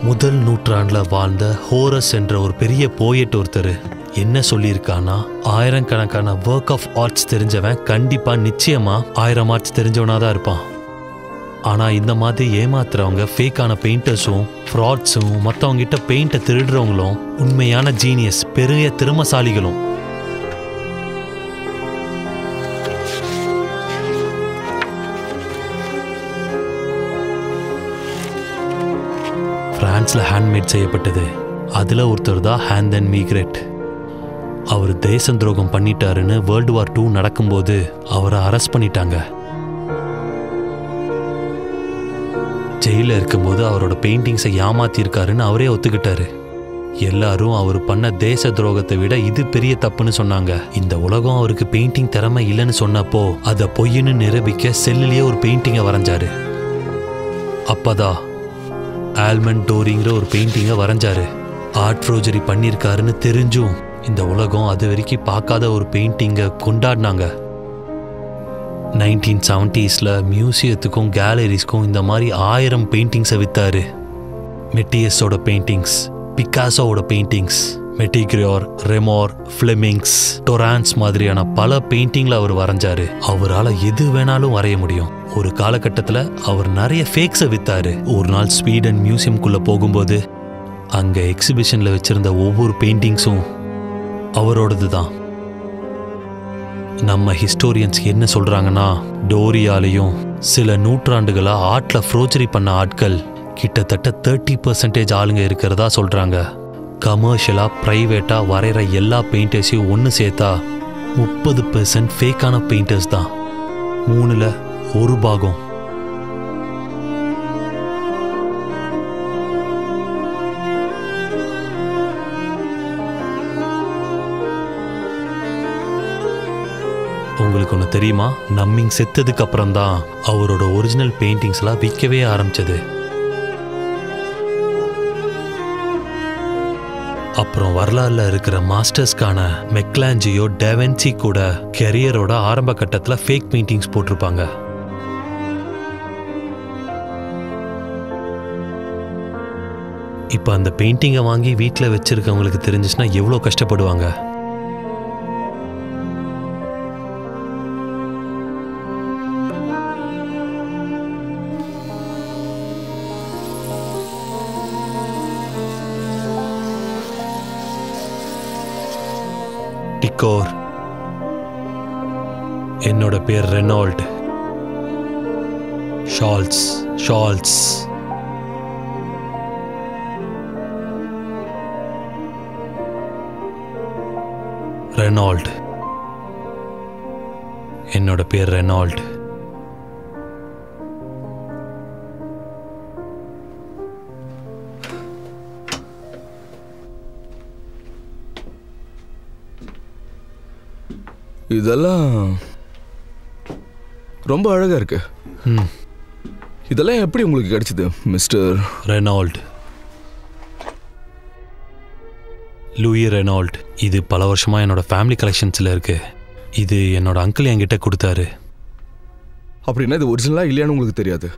முதல் நூற்றாண்டில் வாழ்ந்த ஹோரஸ் என்ற ஒரு பெரிய போயட் ஒருத்தர் என்ன சொல்லியிருக்கானா, ஆயிரக்கணக்கான ஒர்க் ஆஃப் ஆர்ட்ஸ் தெரிஞ்சவன் கண்டிப்பாக நிச்சயமாக 1000 ஆர்ட்ஸ் தெரிஞ்சவனாக தான் இருப்பான். ஆனால் இந்த மாதிரி ஏமாத்துறவங்க ஃபேக்கான பெயிண்டர்ஸும் ஃப்ராட்ஸும் மற்றவங்கிட்ட பெயிண்டை திருடுறவங்களும் உண்மையான ஜீனியஸ் பெரிய திறமசாலிகளும். பிரான்ஸ்ல ஹேண்ட்மேட் செய்யப்பட்டது. அதுல ஒருத்தர் தான் ஹேந்தன் மீக்ரெட். அவர் தேச துரோகம் பண்ணிட்டாருன்னு வேர்ல்டு வார் 2 நடக்கும்போது அவரை அரெஸ்ட் பண்ணிட்டாங்க. ஜெயிலில் இருக்கும்போது அவரோட பெயிண்டிங்ஸை ஏமாத்திருக்காருன்னு அவரே ஒத்துக்கிட்டாரு. எல்லாரும் அவர் பண்ண தேச துரோகத்தை விட இது பெரிய தப்புன்னு சொன்னாங்க. இந்த உலகம் அவருக்கு பெயிண்டிங் திறமை இல்லைன்னு சொன்னப்போ அதை பொய்ன்னு நிரூபிக்க செல்லிலேயே ஒரு பெயிண்டிங்கை வரைஞ்சாரு. அப்பதான் ஆல்மண்ட் டோரிங்கிற ஒரு பெயிண்டிங்கை வரைஞ்சாரு. ஆர்ட் ஃப்ரோஜரி பண்ணியிருக்காருன்னு தெரிஞ்சும் இந்த உலகம் அது வரைக்கும் பார்க்காத ஒரு பெயிண்டிங்கை கொண்டாடினாங்க. 1970s மியூசியத்துக்கும் கேலரிஸ்க்கும் இந்த மாதிரி 1000 பெயிண்டிங்ஸை வித்தாரு. மெட்டியஸோட பெயிண்டிங்ஸ், பிக்காசோட பெயிண்டிங்ஸ், மெட்டிகிரியோர், ரெமோர், ஃப்ளெமிங்ஸ், டொரான்ஸ் மாதிரியான பல பெயிண்டிங்ல அவர் வரைஞ்சாரு. அவரால் எது வேணாலும் வரைய முடியும். ஒரு காலகட்டத்தில் அவர் நிறைய ஃபேக்ஸை வித்தாரு. ஒரு நாள் ஸ்வீடன் மியூசியம்குள்ள போகும்போது அங்க எக்ஸிபிஷன்ல வச்சிருந்த ஒவ்வொரு பெயிண்டிங்ஸும் அவரோடது தான். நம்ம ஹிஸ்டோரியன்ஸ் என்ன சொல்றாங்கன்னா, டோரியாலையும் சில நூற்றாண்டுகளா ஆர்ட்ல ஃப்ரோஜரி பண்ண ஆட்கள் கிட்டத்தட்ட 30% ஆளுங்க இருக்கிறதா சொல்றாங்க. கமர்ஷியலா பிரைவேட்டா வரைகிற எல்லா பெயிண்டர்ஸையும் ஒன்று சேர்த்தா 30% ஃபேக்கான பெயிண்டர்ஸ் தான். 3ல் 1 பாகம். உங்களுக்கு ஒன்று தெரியுமா, நம்மிங் செத்ததுக்கு அப்புறம் தான் அவரோட ஒரிஜினல் பெயிண்டிங்ஸ்லாம் விற்கவே ஆரம்பிச்சது. அப்புறம் வரலாறுல இருக்கிற மாஸ்டர்ஸ்க்கான மெக்லாஞ்சியோ, டெவென்சி கூட கெரியரோட ஆரம்ப கட்டத்தில் ஃபேக் பெயிண்டிங்ஸ் போட்டிருப்பாங்க. இப்போ அந்த பெயிண்டிங்கை வாங்கி வீட்டில் வச்சிருக்கவங்களுக்கு தெரிஞ்சிச்சுன்னா எவ்வளோ கஷ்டப்படுவாங்க. டிக்கோர். என்னோட பேர் ரெனால்ட். ஷால்ட்ஸ். ஷால்ட்ஸ். ரெனால்ட். என்னோட பேர் ரெனால்ட். இதெல்லாம் ரொம்ப அழகா இருக்கு. இதெல்லாம் எப்படி உங்களுக்கு கிடைச்சது மிஸ்டர் ரெனால்ட்? Louis Reynold. இது பல வருஷமா என்னோட ஃபேமிலி கலெக்ஷன்ஸ்ல இருக்கு. இது என்னோட அங்கிள் என்கிட்ட கொடுத்தாரு. அப்படின்னா இது ஒரிஜினலா இல்லையான்னு உங்களுக்கு தெரியாது?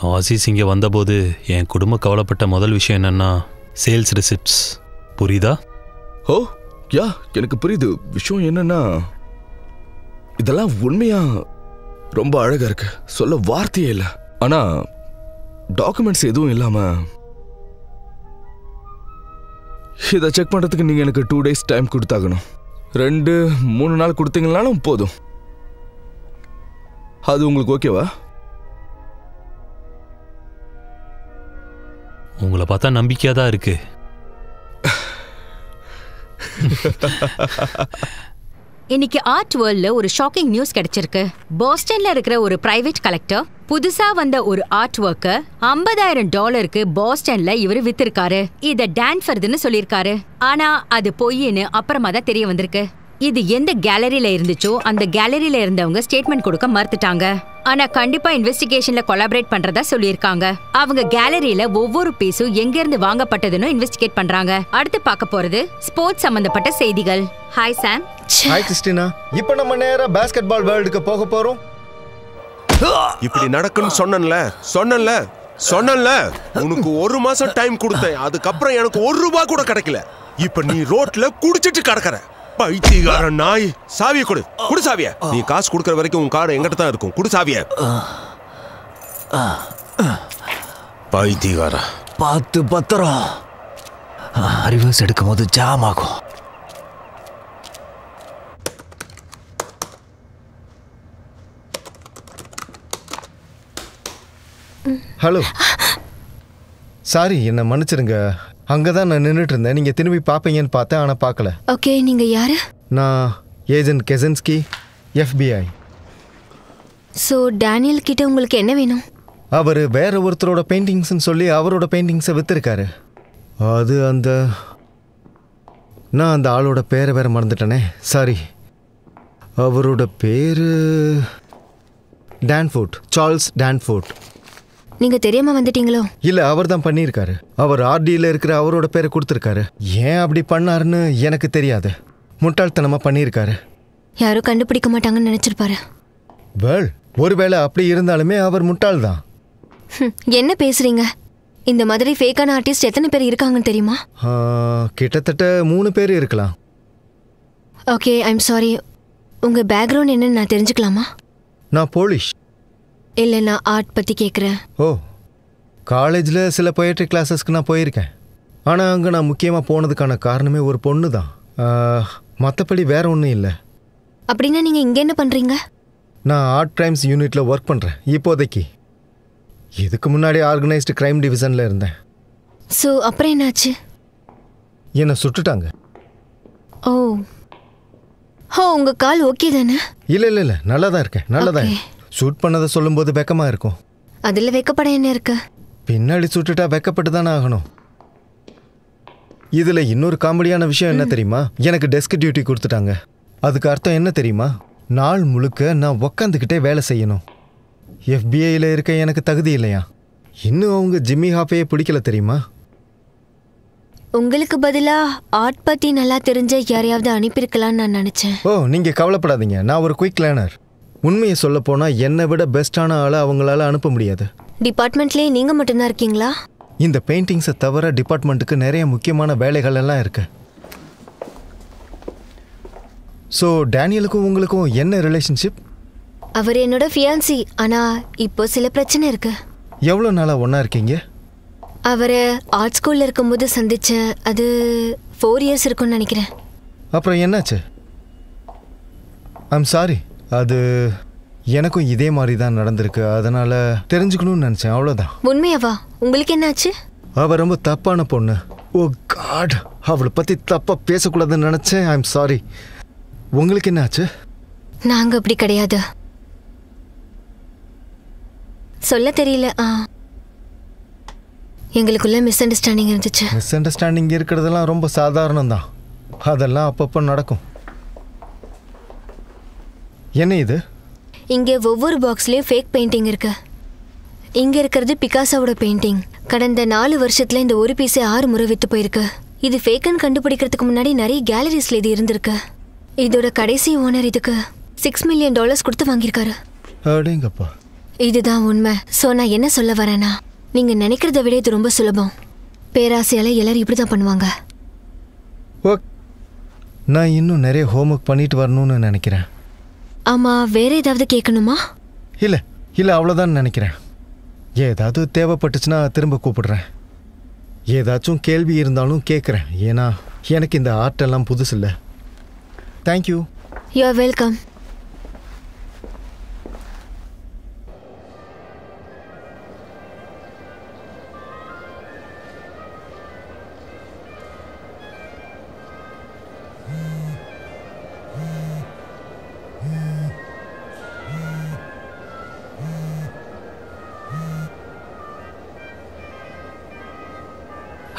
நாசிஸ் இங்கே வந்தபோது என் குடும்பம் கவலைப்பட்ட முதல் விஷயம் என்னன்னா சேல்ஸ் ரிசிப்ட்ஸ். புரியுதா? ஓ யா, எனக்கு புரியுது. விஷயம் என்னன்னா இதெல்லாம் உண்மையா ரொம்ப அழகா இருக்கு, சொல்ல வார்த்தையே இல்லை. ஆனா டாக்குமெண்ட்ஸ் எதுவும் இல்லாம இதை செக் பண்றதுக்கு நீங்க எனக்கு 2 days டைம் கொடுத்தாகணும். 2-3 நாள் கொடுத்தீங்கனாலும் போதும். அது உங்களுக்கு ஓகேவா? உங்களை பார்த்தா நம்பிக்கையா தான் இருக்கு. இன்னைக்கு ஆர்ட் வேர்ல்ட்ல ஒரு ஷாக்கிங் நியூஸ் கிடைச்சிருக்கு. பாஸ்டன்ல இருக்கிற ஒரு பிரைவேட் கலெக்டர் புதுசா வந்த ஒரு ஆர்ட் ஒர்க்க $50,000 பாஸ்டன்ல இவரு வித்திருக்காரு. இத டான்ஃபர்துன்னு சொல்லிருக்காரு. ஆனா அது பொய்ன்னு அப்புறமா தான் தெரிய வந்திருக்கு. இது எந்த கேலரியில இருந்துச்சோ அந்த கேலரியில இருந்தவங்க ஸ்டேட்மெண்ட் கொடுக்க மறுத்துட்டாங்க. ஆனா கண்டிப்பா இன்வெஸ்டிகேஷன்ல கொலாபரேட் பண்றதா சொல்லியிருக்காங்க. அவங்க கேலரியில ஒவ்வொரு பீஸும் எங்க இருந்து வாங்கப்பட்டதுன்னு இன்வெஸ்டிகேட் பண்றாங்க. அடுத்து பார்க்க போறது ஸ்போர்ட்ஸ் சம்பந்தப்பட்ட செய்திகள். Hi Sam. Hi Christina. இப்போ நம்ம நேரா பாஸ்கெட் பால் வேர்ல்டுக்கு போக போறோம். இப்படி நடக்குன்னு சொன்னேன்ல. உனக்கு 1 மாசம் டைம் கொடுத்தேன். அதுக்கப்புறம் எனக்கு $1 கூட கிடைக்கல. இப்ப நீ ரோட்ல குடிச்சிட்டு கிடக்குற பைத்தியக்கார நாய். சாவியை குடு சாவிய. நீ காசு கொடுக்கற வரைக்கும் உன் கார்டு எங்கிட்ட தான் இருக்கும். குடு சாவிய. பைத்தியக்கார. பார்த்து பத்திரம். ரிவர்ஸ் எடுக்கும் போது ஜாம் ஆகும். ஹலோ, சாரி, என்னை மன்னிச்சிருங்க. அங்கே தான் நான் நின்றுட்டு இருந்தேன். நீங்கள் திரும்பி பார்ப்பீங்கன்னு பார்த்தேன், ஆனால் பார்க்கல. ஓகே, நீங்க யாரு? நான் ஏஜென்ட் கெசன்ஸ்கி, FBI. ஸோ டேனியல் கிட்ட உங்களுக்கு என்ன வேணும்? அவர் வேற ஒருத்தரோட பெயிண்டிங்ஸ்ன்னு சொல்லி அவரோட பெயிண்டிங்ஸை விற்றுருக்காரு. அது நான் அந்த ஆளோட பேரை வேற மறந்துட்டேனே, சாரி. அவரோட பேர் டான்ஃபோர்ட், சார்ல்ஸ் டான்ஃபோர்ட். நீங்க தெரியாம வந்துட்டீங்களோ? இல்ல, அவர் தான் பண்ணியிருக்காரு. அவர் RDல இருக்கிற அவரோட பேரை கொடுத்துருக்காரு. ஏன் அப்படி பண்ணாருன்னு எனக்கு தெரியாது. முட்டாள்தனமா பண்ணியிருக்காரு. யாரும் கண்டுபிடிக்க மாட்டாங்கன்னு நினைச்சிருப்பாரு. வேல், ஒருவேளை அப்படி இருந்தாலுமே அவர் முட்டாள் தான். என்ன பேசுறீங்க? இந்த மாதிரி ஃபேக்கான ஆர்டிஸ்ட் எத்தனை பேர் இருக்காங்கன்னு தெரியுமா? கிட்டத்தட்ட 3 பேர் இருக்கலாம். Okay, I'm sorry. உங்க பேக்ரவுண்ட் என்னன்னு நான் தெரிஞ்சுக்கலாமா? நான் போலிஷ். இல்லை, நான் ஆர்ட் பற்றி கேட்குறேன். ஓ, காலேஜில் சில பொயட்ரி கிளாஸஸ்க்கு நான் போயிருக்கேன். ஆனால் அங்கே நான் முக்கியமாக போனதுக்கான காரணமே ஒரு பொண்ணு தான். மற்றபடி வேற ஒன்றும் இல்லை. அப்படின்னா நீங்கள் இங்கே என்ன பண்ணுறீங்க? நான் ஆர்ட் கிரைம்ஸ் யூனிட்டில் ஒர்க் பண்ணுறேன் இப்போதைக்கு. இதுக்கு முன்னாடி ஆர்கனைஸ்டு கிரைம் டிவிஷனில் இருந்தேன். ஸோ அப்புறம் என்னாச்சு? என்னை சுட்டுட்டாங்க. ஓ ஓ, உங்கள் கால் ஓகே தானே? இல்லை, நல்லா தான் இருக்கேன், நல்லா தான். ஷூட் பண்ணதை சொல்லும்போது வெக்கமாக இருக்கும். அதில் வெக்கப்பட என்ன இருக்கு? பின்னாடி சுட்டுட்டா வெக்கப்பட்டு தானே ஆகணும். இதில் இன்னொரு காமெடியான விஷயம் என்ன தெரியுமா? எனக்கு டெஸ்க் டியூட்டி கொடுத்துட்டாங்க. அதுக்கு அர்த்தம் என்ன தெரியுமா? நாள் முழுக்க நான் உக்காந்துக்கிட்டே வேலை செய்யணும். FBIயில் இருக்க எனக்கு தகுதி இல்லையா? இன்னும் அவங்க ஜிம்மி ஹாஃபையே பிடிக்கல தெரியுமா? உங்களுக்கு பதிலாக ஆர்ட் பற்றி நல்லா தெரிஞ்ச யாரையாவது அனுப்பியிருக்கலான்னு நான் நினச்சேன். ஓ, நீங்கள் கவலைப்படாதீங்க. நான் ஒரு குயிக் லேர்னர். உண்மையை சொல்ல போனால் என்னை விட பெஸ்ட்டான ஆளை அவங்களால அனுப்ப முடியாது. டிபார்ட்மெண்ட்லேயே நீங்கள் மட்டும்தான் இருக்கீங்களா? இந்த பெயிண்டிங்ஸை தவிர டிபார்ட்மெண்ட்டுக்கு நிறைய முக்கியமான வேலைகள் எல்லாம் இருக்கு. ஸோ டேனியலுக்கும் உங்களுக்கும் என்ன ரிலேஷன்ஷிப்? அவர் என்னோட ஃபியான்சி. ஆனால் இப்போ சில பிரச்சனை இருக்கு. எவ்வளோ நாளாக ஒன்றா இருக்கீங்க? அவரை ஆர்ட் ஸ்கூலில் இருக்கும்போது சந்தித்தேன். அது 4 years இருக்கும்னு நினைக்கிறேன். அப்புறம் என்னாச்சு? I'm sorry. அது எனக்கும் இதே மாதிரி தான் நடந்திருக்கு. அதனால் தெரிஞ்சுக்கணும்னு நினச்சேன், அவ்வளோதான். உண்மையாவா? உங்களுக்கு என்னாச்சு? அவள் ரொம்ப தப்பான பொண்ணு. ஓ காட், அவளை பற்றி தப்பாக பேசக்கூடாதுன்னு நினச்சேன். I'm sorry. உங்களுக்கு என்னாச்சு? நாங்கள் அப்படி கிடையாது. சொல்ல தெரியல. எங்களுக்குள்ள மிஸ் அண்டர்ஸ்டாண்டிங் இருந்துச்சு. மிஸ் அண்டர்ஸ்டாண்டிங் இருக்கிறதெல்லாம் ரொம்ப சாதாரணம் தான். அதெல்லாம் அப்பப்போ நடக்கும். என்ன இது? இங்கே ஒவ்வொரு பாக்ஸ்லேயும் ஃபேக் பெயிண்டிங் இருக்கு. இங்கே இருக்கிறது பிகாசோவோட பெயிண்டிங். கடந்த 4 வருஷத்தில் இந்த ஒரு பீஸே 6 முறை விற்று போயிருக்கு. இது ஃபேக்குன்னு கண்டுபிடிக்கிறதுக்கு முன்னாடி நிறைய கேலரிஸில் இது இருந்திருக்கு. இதோட கடைசி ஓனர் இதுக்கு $6 million கொடுத்து வாங்கியிருக்காரு. அடேங்கப்பா. இதுதான் உண்மை. ஸோ நான் என்ன சொல்ல வரேன்னா, நீங்கள் நினைக்கிறத விட இது ரொம்ப சுலபம். பேராசையால் எல்லாரும் இப்படி தான் பண்ணுவாங்க. ஓகே, நான் இன்னும் நிறைய ஹோம்ஒர்க் பண்ணிட்டு வரணும்னு நினைக்கிறேன். ஆமாம், வேற ஏதாவது கேட்கணுமா? இல்லை, அவ்வளோதான் நினைக்கிறேன். ஏதாவது தேவைப்பட்டுச்சுன்னா திரும்ப கூப்பிடுறேன். ஏதாச்சும் கேள்வி இருந்தாலும் கேட்குறேன். ஏன்னா எனக்கு இந்த ஆர்ட் எல்லாம் புதுசு இல்லை. Thank you. You are welcome.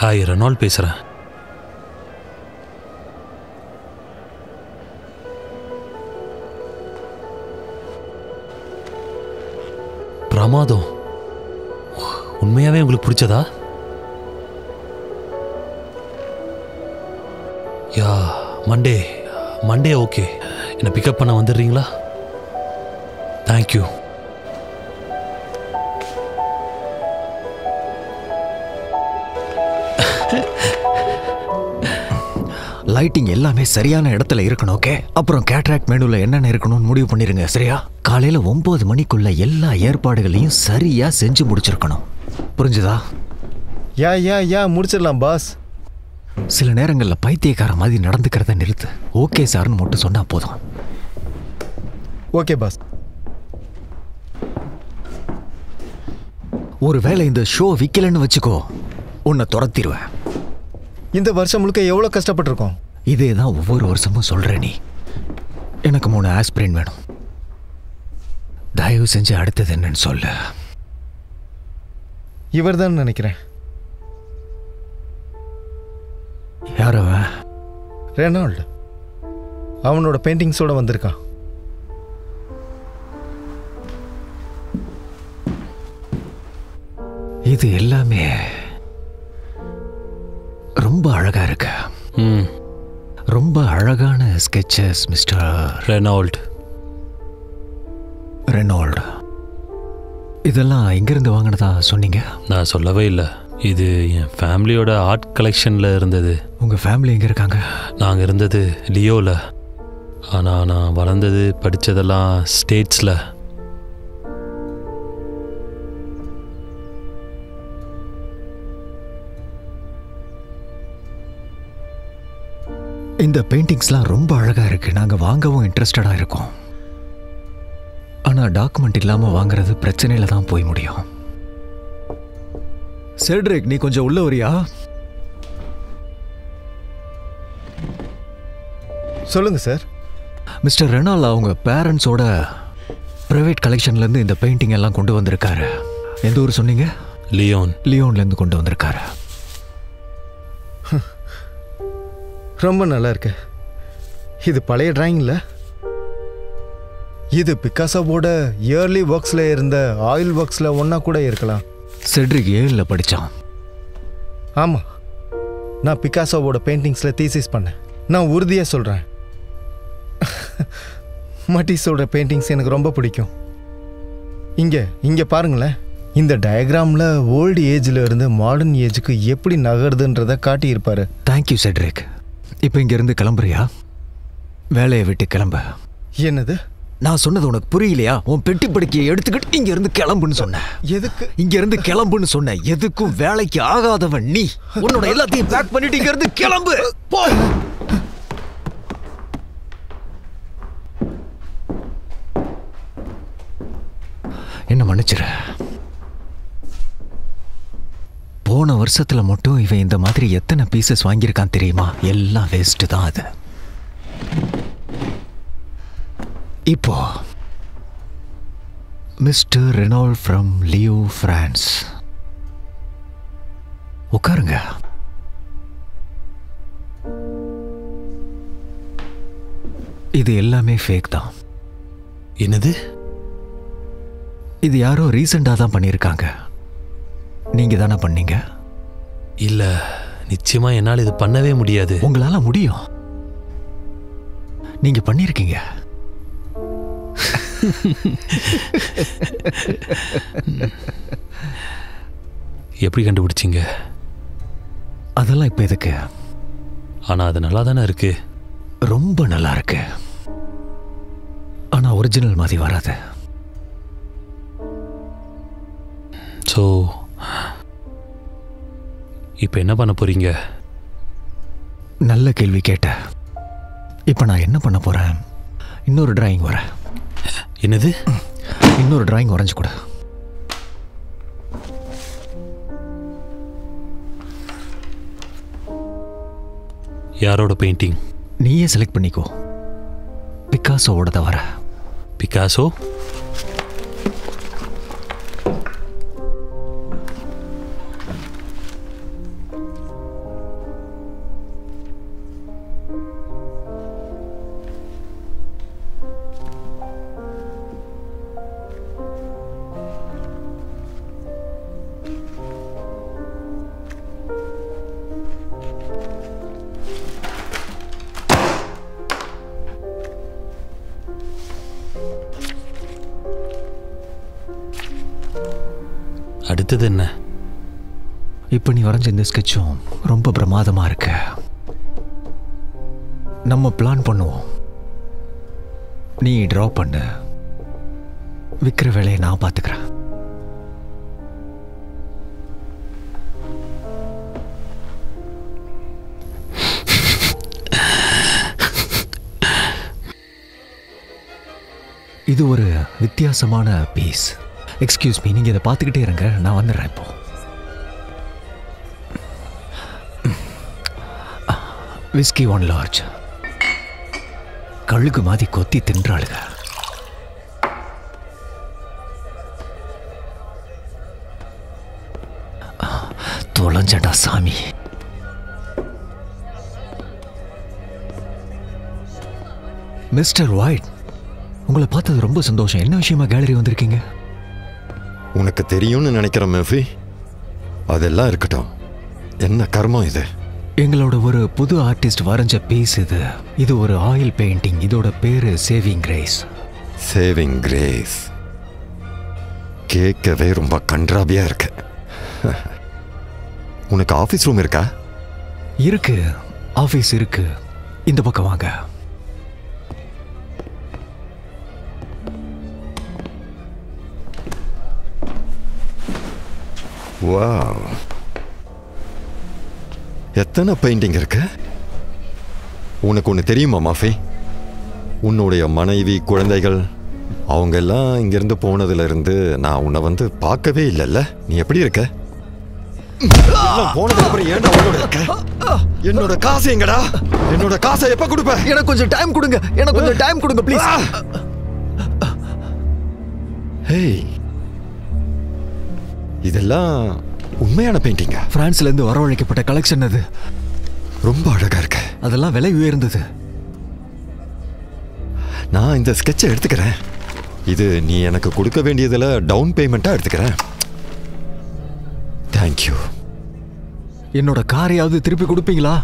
Hi, Reynold பேசுகிறேன். பிரமாதம். உண்மையாவே உங்களுக்கு பிடிச்சதா? Yeah, Monday okay. என்னை பிக்கப் பண்ண வந்துடுறீங்களா? தேங்க்யூ. லைட்டிங் எல்லாமே சரியான இடத்துல இருக்கணும். ஓகே, அப்புறம் கேட்ராக்ட் மெனுல என்னென்ன இருக்கணும்னு முடிவு பண்ணிருங்க. சரியா? காலையில 9 மணிக்குள்ள எல்லா ஏற்பாடுகளையும் சரியா செஞ்சு முடிச்சிருக்கணும். புரிஞ்சுதா? யா முடிச்சிடலாம் பாஸ். சில நேரங்கள்ல பைத்தியக்கார மாதிரி நடந்துக்கிறத நிறுத்து. ஓகே சார்னு மட்டும் சொன்னா போதும். Okay boss. ஒருவேளை இந்த ஷோ விக்கலன்னு வச்சுக்கோ, உன்னை துரத்திடுவேன். இந்த வருஷம் முழுக்க எவ்வளோ கஷ்டப்பட்டிருக்கோம். இதே தான் ஒவ்வொரு வருஷமும் சொல்ற நீ. எனக்கு 3 ஆஸ்பிரின் வேணும். தயவு செஞ்சு அடுத்தது என்னன்னு சொல்லு. இவர் தான் நினைக்கிறேன். யாரவ? ரெனால்டு. அவனோட பெயிண்டிங்ஸோட வந்திருக்கான். இது எல்லாமே ரொம்ப அழகா இருக்கு. ரொம்ப அழகான ஸ்கெச்சஸ் மிஸ்டர் ரெனால்டு. இதெல்லாம் எங்கிருந்து வாங்கினதா சொன்னீங்க? நான் சொல்லவே இல்லை. இது என் ஃபேமிலியோட ஆர்ட் கலெக்ஷனில் இருந்தது. உங்கள் ஃபேமிலி எங்கே இருக்காங்க? நாங்கள் இருந்தது லியோவில். ஆனால் நான் வளர்ந்தது படித்ததெல்லாம் ஸ்டேட்ஸில். இந்த பெயிண்டிங்ஸ்லாம் ரொம்ப அழகாக இருக்குது. நாங்கள் வாங்கவும் இன்ட்ரெஸ்டடாக இருக்கோம். ஆனால் டாக்குமெண்ட் இல்லாமல் வாங்குறது பிரச்சனையில் தான் போய் முடியும். செட்ரிக், நீ கொஞ்சம் உள்ள வரியா? சொல்லுங்க சார். மிஸ்டர் ரெனால் அவங்க பேரண்ட்ஸோட ப்ரைவேட் கலெக்ஷன்லேருந்து இந்த பெயிண்டிங் எல்லாம் கொண்டு வந்திருக்காரு. எந்த ஊர் சொன்னீங்க? லியோன்லேருந்து கொண்டு வந்திருக்காரு. ரொம்ப நல்லா இருக்கு. இது பழைய டிராயிங் இல்லை. இது பிக்காசோவோட இயர்லி ஒர்க்ஸில் இருந்த ஆயில் ஒர்க்ஸில் ஒன்றா கூட இருக்கலாம். செட்ரிக் 7ல் படித்தான். ஆமாம், நான் பிக்காசோவோட பெயிண்டிங்ஸில் தீசிஸ் பண்ணேன். நான் உறுதியாக சொல்கிறேன், மட்டிஸோட பெயிண்டிங்ஸ் எனக்கு ரொம்ப பிடிக்கும். இங்கே பாருங்களேன். இந்த டயக்ராமில் ஓல்டு ஏஜில் இருந்து மாடர்ன் ஏஜுக்கு எப்படி நகருதுன்றதை காட்டியிருப்பாரு. Thank you Cedric. இப்போ இங்கேருந்து கிளம்புறியா? வேலையை விட்டு கிளம்ப. என்னது? நான் சொன்னது உனக்கு புரியலையா? உன் பெட்டி படுக்கையை எடுத்துக்கிட்டு இங்கேருந்து கிளம்புன்னு சொன்னேன். எதுக்கு? இங்கேருந்து கிளம்புன்னு சொன்னேன். எதுக்கும் வேலைக்கு ஆகாதவன் நீ. உன்னோட எல்லாத்தையும் பேக் பண்ணிட்டு இங்கேருந்து கிளம்பு. போ. என்ன மன்னிச்சிரு. போன வருஷத்துல மட்டும் இவன் இந்த மாதிரி எத்தனை பீசஸ் வாங்கியிருக்கான் தெரியுமா? எல்லாம் வேஸ்ட் தான் அது. இப்போ mister Renault from Leo France. உட்காருங்க. இது எல்லாமே ஃபேக் தான். என்னது? இது யாரோ ரீசெண்டாக தான் பண்ணியிருக்காங்க. நீங்க தானே பண்ணீங்க? இல்ல, நிச்சயமா என்னால் இது பண்ணவே முடியாது. உங்களால முடியும். நீங்க பண்ணிருக்கீங்க. எப்படி கண்டுபிடிச்சீங்க? அதெல்லாம் இப்ப எதுக்கு? ஆனா அது நல்லா தானே இருக்கு. ரொம்ப நல்லா இருக்கு. ஆனா ஒரிஜினல் மாதிரி வராது. ஸோ இப்போ என்ன பண்ண போறீங்க? நல்ல கேள்வி கேட்ட. இப்போ நான் என்ன பண்ண போறேன்? இன்னொரு டிராயிங் வர. என்னது? இன்னொரு டிராயிங் வரைஞ்சு கொடு. யாரோட பெயிண்டிங்? நீயே செலக்ட் பண்ணிக்கோ. பிகாசோவோட தவிர. பிகாசோ? அடுத்தது என்ன? இப்போ நீ வரைஞ்ச இந்த ஸ்கெட்சும் ரொம்ப பிரமாதமா இருக்கு. நம்ம பிளான் பண்ணுவோம். நீ டிரா பண்ணு, விற்கிற வேலையை நான் பார்த்துக்கிறேன். இது ஒரு வித்தியாசமான பீஸ். எக்ஸ்கியூஸ் மீ, நீங்க இதை பார்த்துக்கிட்டே இருங்க, நான் வந்துடுறேன். இப்போ விஸ்கி 1 லார்ஜ். கழுகு மாதிரி கொத்தி தின்றாளுங்க. தொலைஞ்சடா சாமி. மிஸ்டர் ஒயிட், உங்களை பார்த்தது ரொம்ப சந்தோஷம். என்ன விஷயமா கேலரி வந்திருக்கீங்க? உனக்கு தெரியும்னு நினைக்கிறேன் மேஃபி. அதெல்லாம் இருக்கட்டும், என்ன கர்மம் இது? எங்களோட ஒரு புது ஆர்டிஸ்ட் வரைஞ்ச பீஸ் இது. இது ஒரு ஆயில் பெயிண்டிங். இதோட பேரு சேவிங் கிரேஸ். சேவிங் கிரேஸ் கேட்கவே ரொம்ப கன்றாபியா இருக்கு. உனக்கு ஆஃபீஸ் ரூம் இருக்கா? இருக்கு, ஆஃபீஸ் இருக்கு. இந்த பக்கம் வாங்க. வாவ், எத்தனை பெயிண்டிங் இருக்கு? உனக்கு ஒன்று தெரியுமா மாஃபி? உன்னுடைய மனைவி, குழந்தைகள் அவங்க எல்லாம் இங்கிருந்து போனதுல இருந்து நான் உன்னை வந்து பார்க்கவே இல்லைல்ல. நீ எப்படி இருக்க? போனதுக்கு அப்புறம் ஏன்டா உன்னோட இருக்க? என்னோட காசு எங்கடா? என்னோட காசை எப்ப கொடுப்ப? எனக்கு கொஞ்சம் டைம் கொடுங்க, எனக்கு கொஞ்சம் டைம் கொடுங்க ப்ளீஸ். ஹேய், இதெல்லாம் உண்மையான பெயிண்டிங்கா? பிரான்ஸ்ல இருந்து வரவழைக்கப்பட்ட கலெக்ஷன் அது. ரொம்ப அழகா இருக்கு. அதெல்லாம் விலை உயர்ந்தது. நான் இந்த ஸ்கெட்சை எடுத்துக்கிறேன். இது நீ எனக்கு கொடுக்க வேண்டியதுல டவுன் பேமெண்ட்டா எடுத்துக்கிறேன். தேங்க்யூ. என்னோட காரையாவது திருப்பி கொடுப்பீங்களா?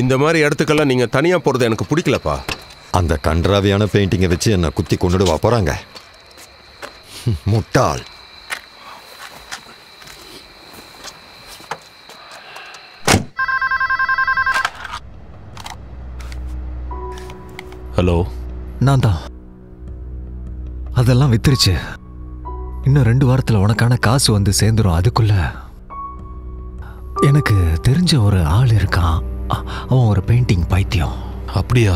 இந்த மாதிரி இடத்துக்கெல்லாம் நீங்க தனியா போறது எனக்கு பிடிக்கலப்பா. அந்த கன்றாவியான பெயிண்டிங்கை வச்சு என்ன குத்தி கொண்டுடுவா போறாங்க. முட்டாள். ஹலோ, நான் தான். அதெல்லாம் வித்துருச்சு. இன்னும் 2 வாரத்தில் உனக்கான காசு வந்து சேர்ந்துரும். அதுக்குள்ள எனக்கு தெரிஞ்ச ஒரு ஆள் இருக்கான். அவன் ஒரு பெயிண்டிங் பைத்தியம். அப்படியா?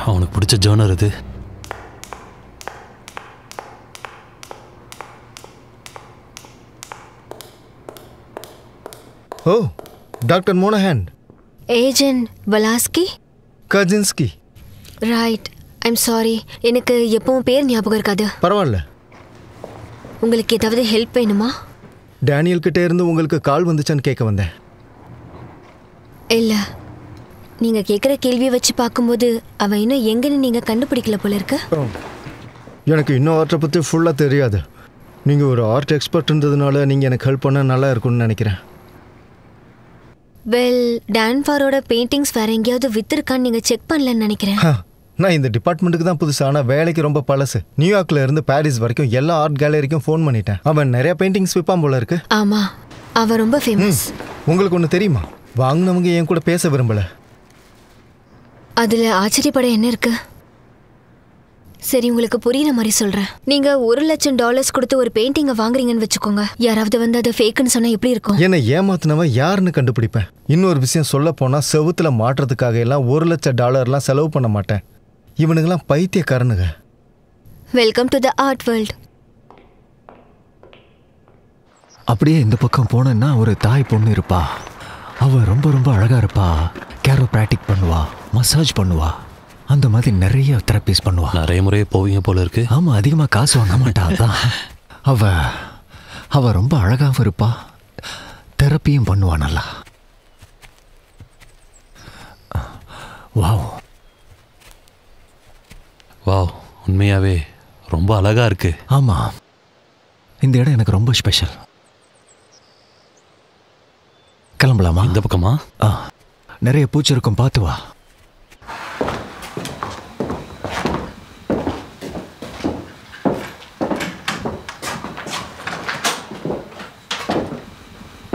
அவனுக்கு பிடிச்ச ஜோனர் இது. Oh, doctor Monahan. Agent Walaski. Kazinski. Right. I'm sorry, எனக்கு எப்பவும் பேர் ஞாபகம் இருக்காது. பரவாயில்ல. உங்களுக்கு ஏதாவது ஹெல்ப் வேணுமா? டேனியல் கிட்டே இருந்து உங்களுக்கு கால் வந்துச்சான்னு கேட்க வந்தேன். இல்லை, நீங்கள் கேட்குற கேள்வியை வச்சு பார்க்கும்போது அவன் இன்னும் எங்கன்னு நீங்கள் கண்டுபிடிக்கல போல இருக்கு. எனக்கு இன்னும் ஆர்ட்டை பற்றி ஃபுல்லாக தெரியாது. நீங்கள் ஒரு ஆர்ட் எக்ஸ்பர்ட்ன்றதுனால நீங்கள் எனக்கு ஹெல்ப் பண்ணால் நல்லா இருக்கும்னு நினைக்கிறேன். வெல், டான்ஃபாரோட பெயிண்டிங்ஸ் வேற எங்கேயாவது வித்திருக்கான்னு நீங்கள் செக் பண்ணலன்னு நினைக்கிறேன். நான் இந்த டிபார்ட்மெண்ட்டுக்கு தான் புதுசு. ஆனால் வேலைக்கு ரொம்ப பழசு. நியூயார்க்கில் இருந்து பாரிஸ் வரைக்கும் எல்லா ஆர்ட் கேலரிக்கும் ஃபோன் பண்ணிட்டேன். அவன் நிறைய பெயிண்டிங்ஸ் விற்பான் போல இருக்கு. ஆமாம், அவன் ரொம்ப ஃபேமஸ். உங்களுக்கு ஒன்று தெரியுமா? வாங்கினவங்க என் கூட பேச விரும்பல. அதுல ஆச்சரியப்பட என்ன இருக்கு? சரி, உங்களுக்கு புரியுற மாதிரி சொல்றேன். நீங்க $1,00,000 கொடுத்து ஒரு பெயிண்டிங்கை வாங்குறீங்கன்னு வச்சுக்கோங்க. யாராவது வந்து அதை ஃபேக்குன்னு சொன்னா எப்படி இருக்கும்? என்னை ஏமாத்தினவன் யாருன்னு கண்டுபிடிப்பேன். இன்னொரு விஷயம் சொல்ல போனா, செவுத்துல மாட்டுறதுக்காக எல்லாம் $1,00,000 செலவு பண்ண மாட்டேன். இவனுங்கெல்லாம் பைத்தியக்காரனுங்க. Welcome to the art world. அப்படியே இந்த பக்கம் போனேன்னா ஒரு தாய் பொண்ணு இருப்பா. அவ ரொம்ப ரொம்ப அழகா இருப்பா. கேரோ பிராக்டிக் பண்ணுவா, மசாஜ் பண்ணுவா, அந்த மாதிரி நிறைய தெரப்பீஸ் பண்ணுவா. நிறைய முறை போவீங்க போல இருக்கு. ஆமா, அதிகமாக காசு வாங்க மாட்டா. அதான் அவ ரொம்ப அழகாகவும் இருப்பா, தெரப்பியும் பண்ணுவா நல்லா. வாவ் வாவ், உண்மையாவே ரொம்ப அழகா இருக்கு. ஆமா, இந்த இடம் எனக்கு ரொம்ப ஸ்பெஷல். கிளம்பலாமா? இந்த பக்கமா? நிறைய பூச்சி இருக்கும், பார்த்து வா.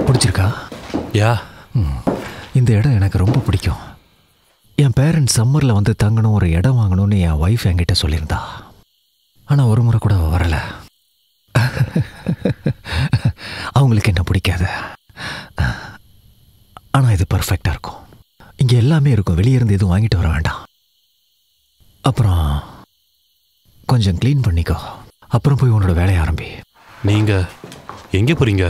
பிடிச்சிருக்கா? யா, இந்த இடம் எனக்கு ரொம்ப பிடிக்கும். என் பேரண்ட்ஸ் சம்மரில் வந்து தங்கணும், ஒரு இடம் வாங்கணும்னு என் ஒய்ஃப் என்கிட்ட சொல்லியிருந்தா. ஆனால் ஒரு முறை கூட வரல. அவங்களுக்கு என்ன பிடிக்காது. ஆனால் இது பர்ஃபெக்டாக இருக்கும். இங்கே எல்லாமே இருக்கும். வெளியே இருந்து எதுவும் வாங்கிட்டு வர வேண்டாம். அப்புறம் கொஞ்சம் க்ளீன் பண்ணிக்கோ. அப்புறம் போய் உன்னோட வேலையை ஆரம்பி. நீங்க எங்கே போறீங்க?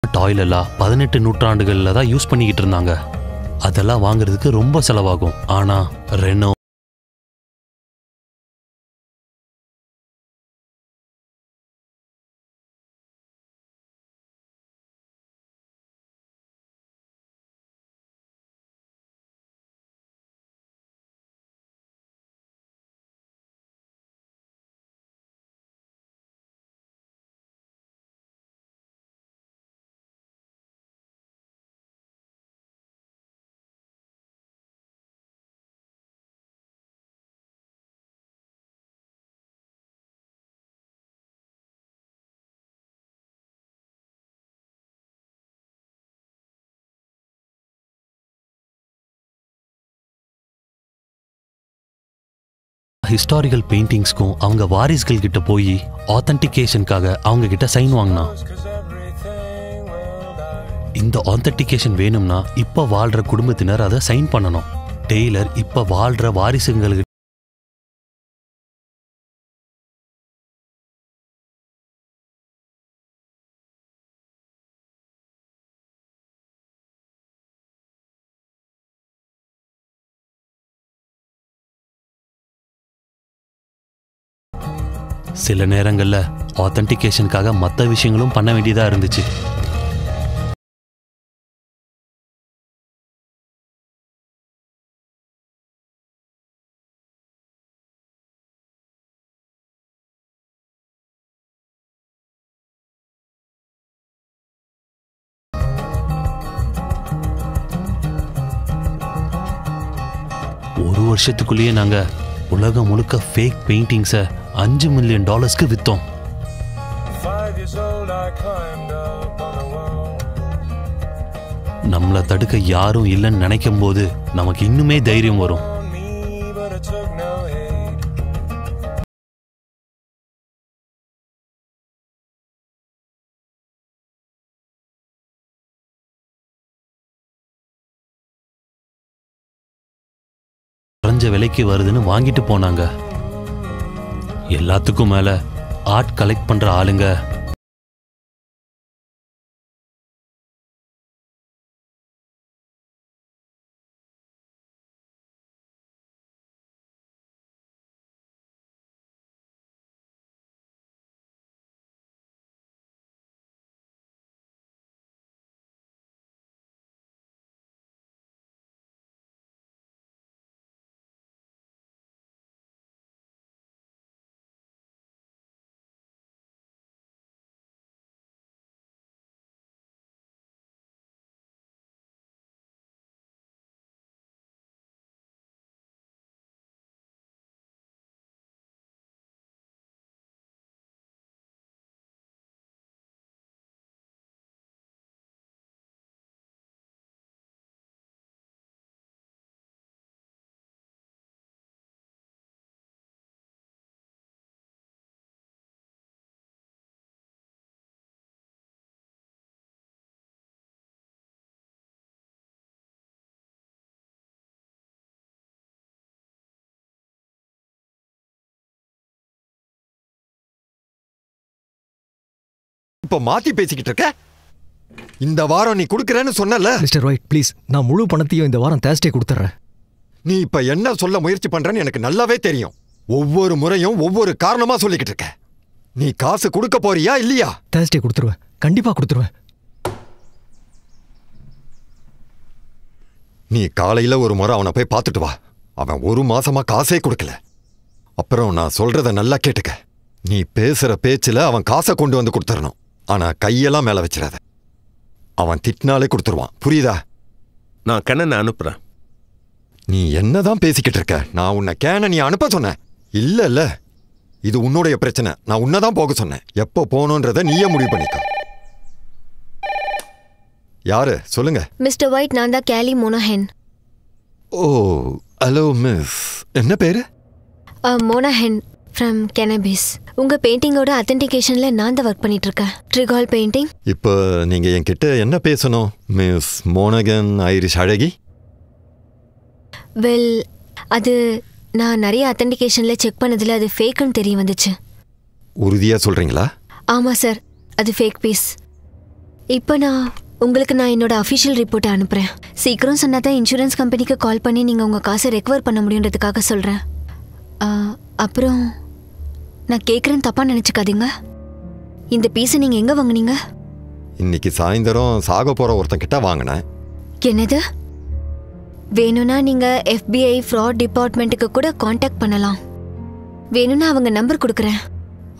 டாய்லெல்லாம் 18 நூற்றாண்டுகளில் தான் யூஸ் பண்ணிக்கிட்டு இருந்தாங்க. அதெல்லாம் வாங்குறதுக்கு ரொம்ப செலவாகும். ஆனால் ரெனோ ஹிஸ்டாரிக்கல் பெயிண்டிங்ஸ்க்கும் அவங்க வாரிசுகள் கிட்ட போய் ஆத்தென்டிகேஷனுக்காக அவங்க கிட்ட சைன் வாங்கினா. இந்த ஆத்தென்டிகேஷன் வேணும்னா இப்ப வாழ்ற குடும்பத்தினர் அதை சைன் பண்ணணும். டெய்லர் இப்ப வாழ்ற வாரிசுங்களுக்கு சில நேரங்கள்ல ஆத்தென்டிகேஷனுக்காக மற்ற விஷயங்களும் பண்ண வேண்டியதா இருந்துச்சு. ஒரு வருஷத்துக்குள்ளேயே நாங்க உலகம் முழுக்க ஃபேக் பெயிண்டிங்ஸை $5 மில்லியன் வித்தோம். நம்மளை தடுக்க யாரும் இல்லைன்னு நினைக்கும் போது நமக்கு இன்னுமே தைரியம் வரும். குறைஞ்ச விலைக்கு வருதுன்னு வாங்கிட்டு போனாங்க. எல்லாத்துக்கும் மேல ஆர்ட் கலெக்ட் பண்ற ஆளுங்க இப்ப மாத்தி பேசிக்கிட்டு இருக்க. இந்த வாரம் நீ குடுக்கறேன்னு சொன்னல. மிஸ்டர் ஒயிட் ப்ளீஸ், நான் முழு பணத்தையும் இந்த வாரம் தேர்ஸ்டே கொடுத்துறேன். நீ இப்ப என்ன சொல்ல முயற்சி பண்றேன்னு எனக்கு நல்லாவே தெரியும். ஒவ்வொரு முறையும் ஒவ்வொரு காரணமா சொல்லிக்கிட்டு இருக்க. நீ காசு கொடுக்க போறியா இல்லையா? தேர்ஸ்டே கொடுத்துருவேன், கண்டிப்பா கொடுத்துருவேன். நீ காலையில ஒரு முறை அவனை போய் பார்த்துட்டு வா. அவன் 1 மாசமா காசே கொடுக்கல. அப்புறம் நான் சொல்றத நல்லா கேட்டுக்க. நீ பேசுற பேச்சுல அவன் காசை கொண்டு வந்து கொடுத்துடணும். ஆனா கையெல்லாம் மேல வச்சிடாத. அவன் திட்டினாலே கொடுத்துருவான், புரியுதா? நான் கண்ணனை அனுப்புறேன். நீ என்னதான் பேசிக்கிட்டு இருக்க? நான் உன்னை நீ அனுப்ப சொன்னேன் இல்ல இல்ல. இது உன்னுடைய பிரச்சனை. நான் உன்னதான் போக சொன்னேன். எப்போ போகணுன்றத நீயே முடிவு பண்ணிக்க. யாரு சொல்லுங்க. மிஸ்டர் ஒயிட், நான் தான் கேலி மோனோஹென். ஓ ஹலோ மிஸ். என்ன பேரு? மோனோஹென் ஃப்ரம் கெனபிஸ். உங்க பெயிண்டிங்கோட அத்தென்டிகேஷன்ல நான் தான் ஒர்க் பண்ணிட்டு இருக்கேன். ட்ரிகால் பெயிண்டிங். இப்போ நீங்க என்கிட்ட என்ன பேசணும் மிஸ் மோனகன் ஐரிஷ் அழகி? வெல், அது நான் நிறைய அத்தென்டிகேஷன்ல செக் பண்ணதுல அது ஃபேக்குன்னு தெரிய வந்துச்சு. உறுதியா சொல்றீங்களா? ஆமா சார், அது ஃபேக் பீஸ். இப்போ உங்களுக்கு நான் என்னோட அஃபிஷியல் ரிப்போர்ட்டை அனுப்புறேன். சீக்கிரம் சொன்னாதான் இன்சூரன்ஸ் கம்பெனிக்கு கால் பண்ணி நீங்க உங்க காசை ரெக்கவர் பண்ண முடியுன்றதுக்காக சொல்றேன். அப்புறம் நான் கேட்குறேன்னு தப்பா நினைச்சுக்காதீங்க. இந்த பீஸை நீங்க எங்க வாங்குனீங்க? இன்னைக்கு சாயந்தரம் சாக போற ஒருத்தன் கிட்ட வாங்கினேன். என்னது? வேணும்னா நீங்க FBI ஃப்ராட் டிபார்ட்மெண்ட்டுக்கு கூட காண்டாக்ட் பண்ணலாம். வேணும்னா அவங்க நம்பர் கொடுக்குறேன்.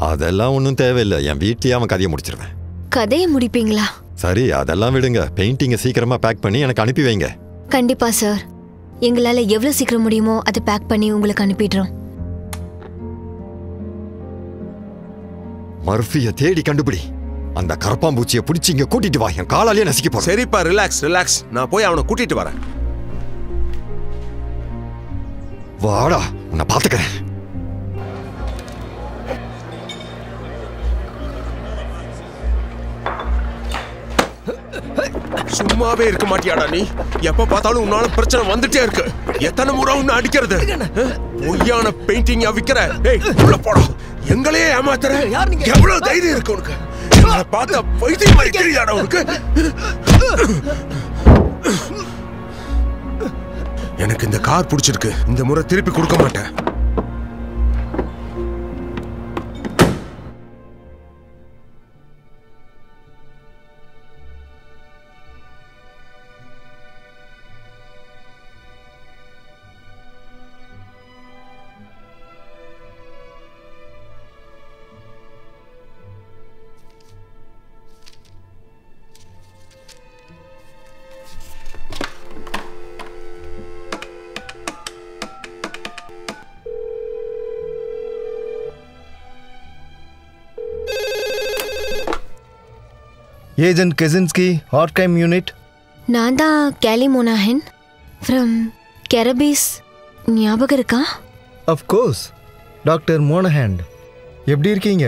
அதெல்லாம் ஒன்றும் தேவையில்லை. என் வீட்லயே அவன் கதையை முடிச்சிருவேன். கதையை முடிப்பீங்களா? சரி, அதெல்லாம் விடுங்க. பெயிண்டிங்கை சீக்கிரமா பேக் பண்ணி எனக்கு அனுப்பி வைங்க. கண்டிப்பா சார். எங்களால எவ்வளவு சீக்கிரம் முடியுமோ அதை பேக் பண்ணி உங்களுக்கு அனுப்பிடுறோம். மர்ஃபியை தேடி கண்டுபிடி. அந்த கரப்பாம்பூச்சியை பிடிச்சி இங்க கூட்டிட்டு வா. என் காலாலேயே நசிக்க போறேன். சரிப்பா, ரிலாக்ஸ் ரிலாக்ஸ். நான் போய் அவனை கூட்டிட்டு வரேன். வாடா, உன்னை பாத்துக்கிறேன். சும்மாவே இருக்க மாட்டியாடா நீ? எப்ப பார்த்தாலும் உன்னால பிரச்சனை வந்துட்டே இருக்கு. எத்தனை முறை உன்னை அடிக்கிறது? பொய்யான பெயிண்டிங் விக்கிற. ஏய், உள்ள போடா. எங்களையே ஏமாத்துற. எவ்வளவு தைரியம் இருக்கு உனக்கு? பார்த்த பைத்தியம் மாதிரி தெரியாடா உனக்கு? எனக்கு இந்த கார் பிடிச்சிருக்கு. இந்த முறை திருப்பி கொடுக்க மாட்டேன். Agent Kesinski, hate crime unit. நான் தான் கேலி மோனாஹன் ஃப்ரம் கெரபீஸ். ஞாபகம் இருக்கா? Of course, doctor Monahan. எப்படி இருக்கீங்க?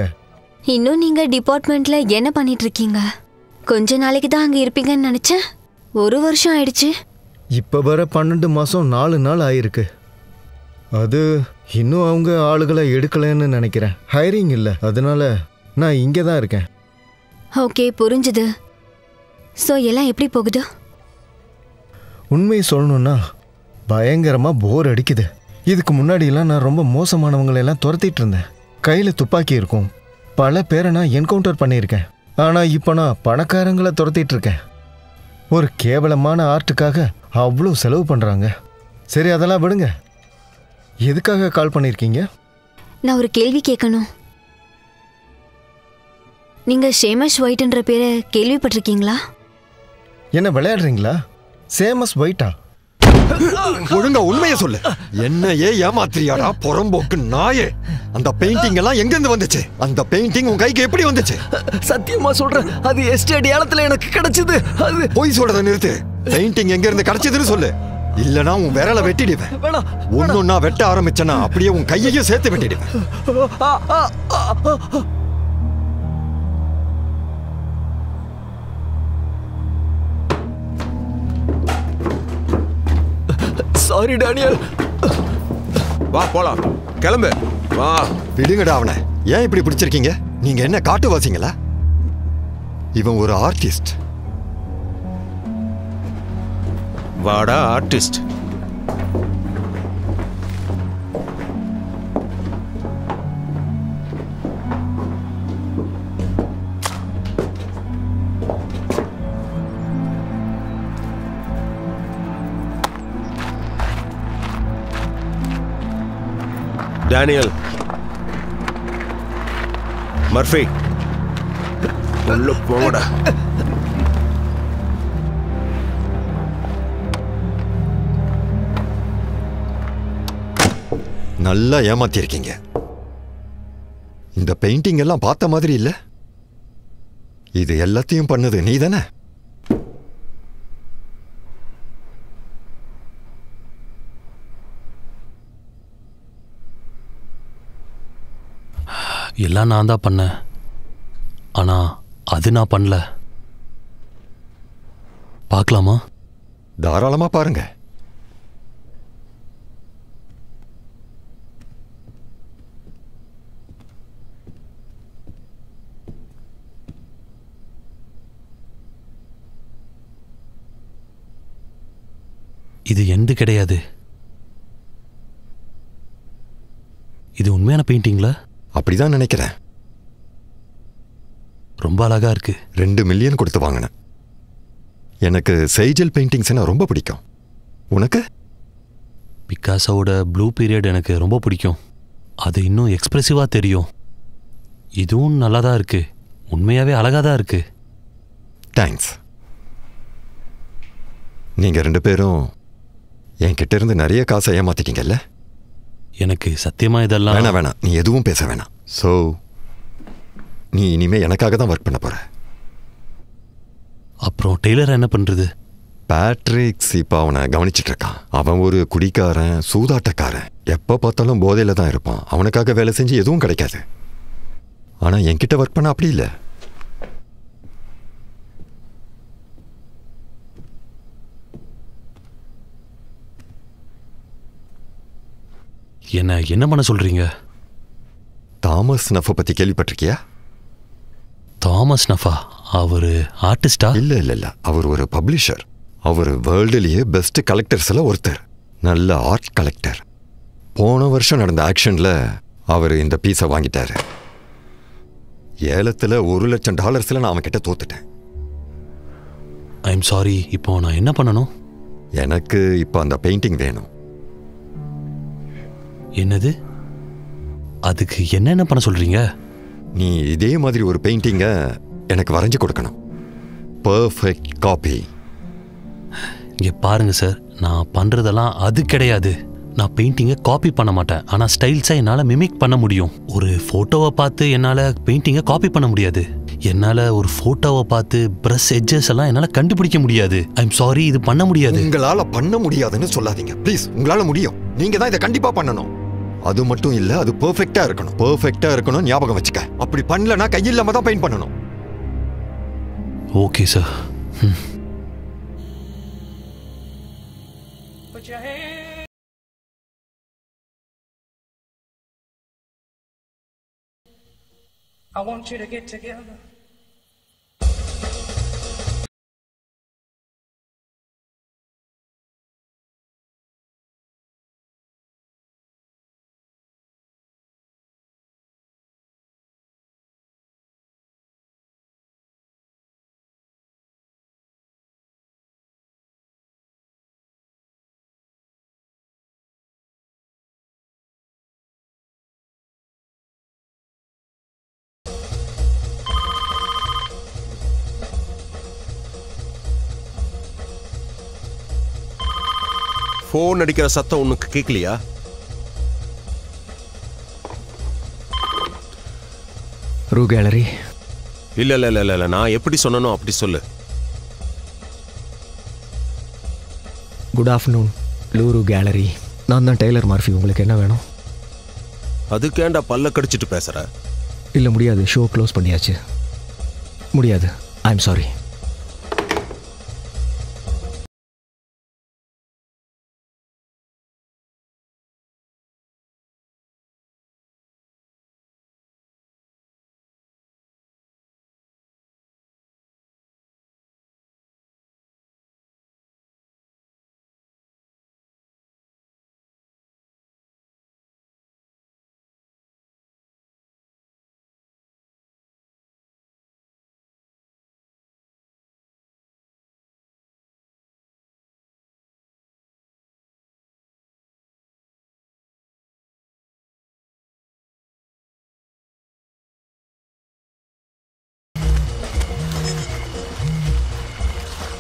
இன்னும் நீங்க டிபார்ட்மெண்ட்ல என்ன பண்ணிட்டு இருக்கீங்க? கொஞ்ச நாளைக்கு தான் அங்க இருப்பீங்கன்னு நினைச்சேன். 1 வருஷம் ஆயிடுச்சு. இப்போ வர 12 மாதம் 4 நாள் ஆயிருக்கு. அது இன்னும் அவங்க ஆளுகளை எடுக்கலைன்னு நினைக்கிறேன். ஹைரிங் இல்லை, அதனால நான் இங்கே தான் இருக்கேன். ஓகே, புரிஞ்சுது. ஸோ எல்லாம் எப்படி போகுது? உண்மையை சொல்லணும்னா பயங்கரமாக போர் அடிக்குது. இதுக்கு முன்னாடியெல்லாம் நான் ரொம்ப மோசமானவங்களெல்லாம் துரத்திட்டு இருந்தேன். கையில் துப்பாக்கி இருக்கும். பல பேரை நான் என்கவுண்டர் பண்ணியிருக்கேன். ஆனால் இப்போ நான் பணக்காரங்களை துரத்திட்டு இருக்கேன். ஒரு கேவலமான ஆர்ட்டுக்காக அவ்வளோ செலவு பண்ணுறாங்க. சரி, அதெல்லாம் விடுங்க. எதுக்காக கால் பண்ணியிருக்கீங்க? நான் ஒரு கேள்வி கேட்கணும். நீங்க ஷேமஸ் ஒயிட்ன்ற பேரை கேள்விப்பட்டிருக்கீங்களா? என்ன விளையாடுறீங்களா? சேமஸ் ஒயிட்டா? ஒழுங்கா உண்மையை சொல்லு. என்னையே ஏமாத்திரியாடா புறம்போக்கு நாயே. அந்த பெயிண்டிங் எல்லாம் எங்க இருந்து வந்துச்சு? அந்த பெயிண்டிங் உன் கைக்கு எப்படி வந்துச்சு? சத்தியமா சொல்றேன், அது எஸ்டேட் ஏலத்துல எனக்கு கிடைச்சது. அது போய் சொல்றத நிறுத்து. பெயிண்டிங் எங்க இருந்து கிடைச்சதுன்னு சொல்லு. இல்லனா உன் விரலை வெட்டிடுவேன். ஒன்னொன்னா வெட்ட ஆரம்பிச்சனா அப்படியே உன் கையையும் சேர்த்து வெட்டிடுவேன். Sorry Daniel. வா போலாம், கிளம்பு வா. விடுங்கடா அவனை. ஏன் இப்படி பிடிச்சிருக்கீங்க? நீங்க என்ன காட்டுவாசிங்களா? இவன் ஒரு ஆர்டிஸ்ட். வாடா ஆர்டிஸ்ட். டேனியல், மர்ஃபி, உள்ள போடா. நல்லா ஏமாத்திருக்கீங்க. இந்த பெயிண்டிங் எல்லாம் பார்த்த மாதிரி இல்ல. இது எல்லாத்தையும் பண்ணது நீ தானே? எல்லாம் நான் தான் பண்ணேன். ஆனா அது நான் பண்ணல. பார்க்கலாமா? தாராளமா பாருங்க. இது எந்த கிடையாது. இது உண்மையான பெயிண்டிங்ல? அப்படிதான் நினைக்கிறேன். ரொம்ப அழகா இருக்கு. 2 மில்லியன் கொடுத்து வாங்கினேன். எனக்கு செய்ஜல் பெயிண்டிங்ஸ்னா ரொம்ப பிடிக்கும். உனக்கு? பிக்காசோட ப்ளூ பீரியட் எனக்கு ரொம்ப பிடிக்கும். அது இன்னும் எக்ஸ்பிரசிவா தெரியும். இதுவும் நல்லா தான் இருக்கு. உண்மையாவே அழகா தான் இருக்கு. தேங்க்ஸ். நீங்க 2 பேரும் என்கிட்ட இருந்து நிறைய காசை ஏமாத்திட்டீங்கல்ல? எனக்கு சத்தியமா இதெல்லாம் வேணாம். நீ எதுவும் பேச வேணாம். ஸோ நீ இனிமே எனக்காக தான் ஒர்க் பண்ண போற. அப்புறம் டெய்லர் என்ன பண்றது? பேட்ரிக்ஸ் இப்போ அவனை கவனிச்சிட்டு இருக்கான். அவன் ஒரு குடிக்காரன், சூதாட்டக்காரன். எப்போ பார்த்தாலும் போதையில தான் இருப்பான். அவனுக்காக வேலை செஞ்சு எதுவும் கிடைக்காது. ஆனா என்கிட்ட ஒர்க் பண்ண அப்படி இல்லை. என்ன பண்ண சொல்றீங்க? தாமஸ் நஃப பத்தி கேள்விப்பட்டிருக்கியா? தாமஸ் நஃபா? அவரு ஆர்டிஸ்டா? இல்ல. அவர் ஒரு பப்ளிஷர். அவர் வேர்ல்டுலயே பெஸ்ட் கலெக்டர்ஸ்ல ஒருத்தர். நல்ல ஆர்ட் கலெக்டர். போன வருஷம் நடந்த ஆக்ஷன்ல அவர் இந்த பீஸை வாங்கிட்டாரு. ஏலத்துல $1 லட்சம் நான் அவன் கிட்ட தோத்துட்டேன். I am sorry. இப்போ நான் என்ன பண்ணணும்? எனக்கு இப்போ அந்த பெயிண்டிங் வேணும். என்னது? அதுக்கு என்னென்ன பண்ண சொல்றீங்க? நீ இதே மாதிரி ஒரு பெயிண்டிங்கை எனக்கு வரைஞ்சு கொடுக்கணும். Perfect copy. இங்க பாருங்க சார், நான் பண்றதெல்லாம் அது கிடையாது. நான் பெயிண்டிங்கை காப்பி பண்ண மாட்டேன், ஆனா ஸ்டைல்ஸை என்னால மிமிக் பண்ண முடியும். ஒரு போட்டோவை பார்த்து என்னால பெயிண்டிங்கை காப்பி பண்ண முடியாது. என்னால ஒரு போட்டோவை பார்த்து பிரஷ் எட்ஜஸ் எல்லாம் என்னால கண்டுபிடிக்க முடியாது. ஐம் சாரி, இது பண்ண முடியாது. உங்களால பண்ண முடியாதுன்னு சொல்லாதீங்க ப்ளீஸ். உங்களால முடியும். நீங்க தான் இதை கண்டிப்பா பண்ணணும். அது மட்டும் இல்ல, அது பெர்ஃபெக்ட்டா இருக்கணும். பெர்ஃபெக்ட்டா இருக்கணும், ஞாபகம் வச்சுக்க. அப்படி பண்ணலனா கையில்லாம தான் பெயிண்ட் பண்ணணும். Okay sir. I want you to get together. Phone அடிக்கிற சத்தம் உனக்கு கேட்கலையா? ரூ கேலரி. இல்ல இல்ல இல்ல இல்ல, நான் எப்படி சொன்னனோ அப்படி சொல்லு. Good afternoon, Louvre gallery. நான் தான் டெய்லர் மார்ஃபி. உங்களுக்கு என்ன வேணும்? அதுக்கேண்டா பல்ல கடிச்சிட்டு பேசுற? இல்லை முடியாது, ஷோ க்ளோஸ் பண்ணியாச்சு. முடியாது, ஐ எம் சாரி.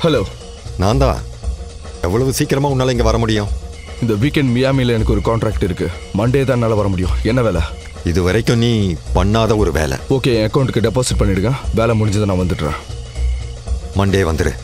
ஹலோ, நான் தான். எவ்வளவு சீக்கிரமா உன்னால இங்க வர முடியும்? இந்த வீக்கெண்ட் மியாமியில் எனக்கு ஒரு கான்ட்ராக்ட் இருக்கு. மண்டே தான் என்னால் வர முடியும். என்ன வேலை? இது வரைக்கும் நீ பண்ணாத ஒரு வேலை. ஓகே, என் அக்கௌண்ட்டுக்கு டெபாசிட் பண்ணிடுங்க. வேலை முடிஞ்சதை நான் வந்துடுறேன். மண்டே வந்துரு.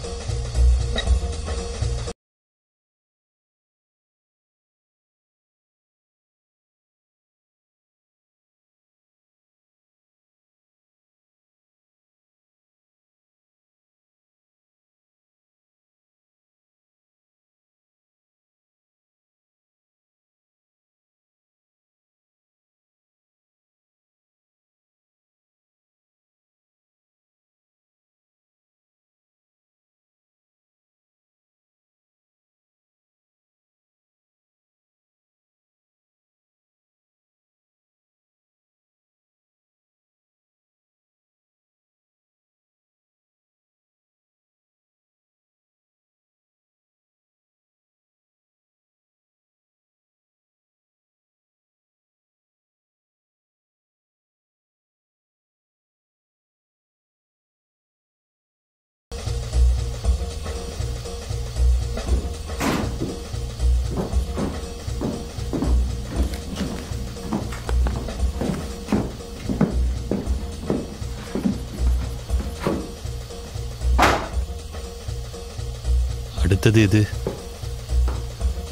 அடுத்தது இது.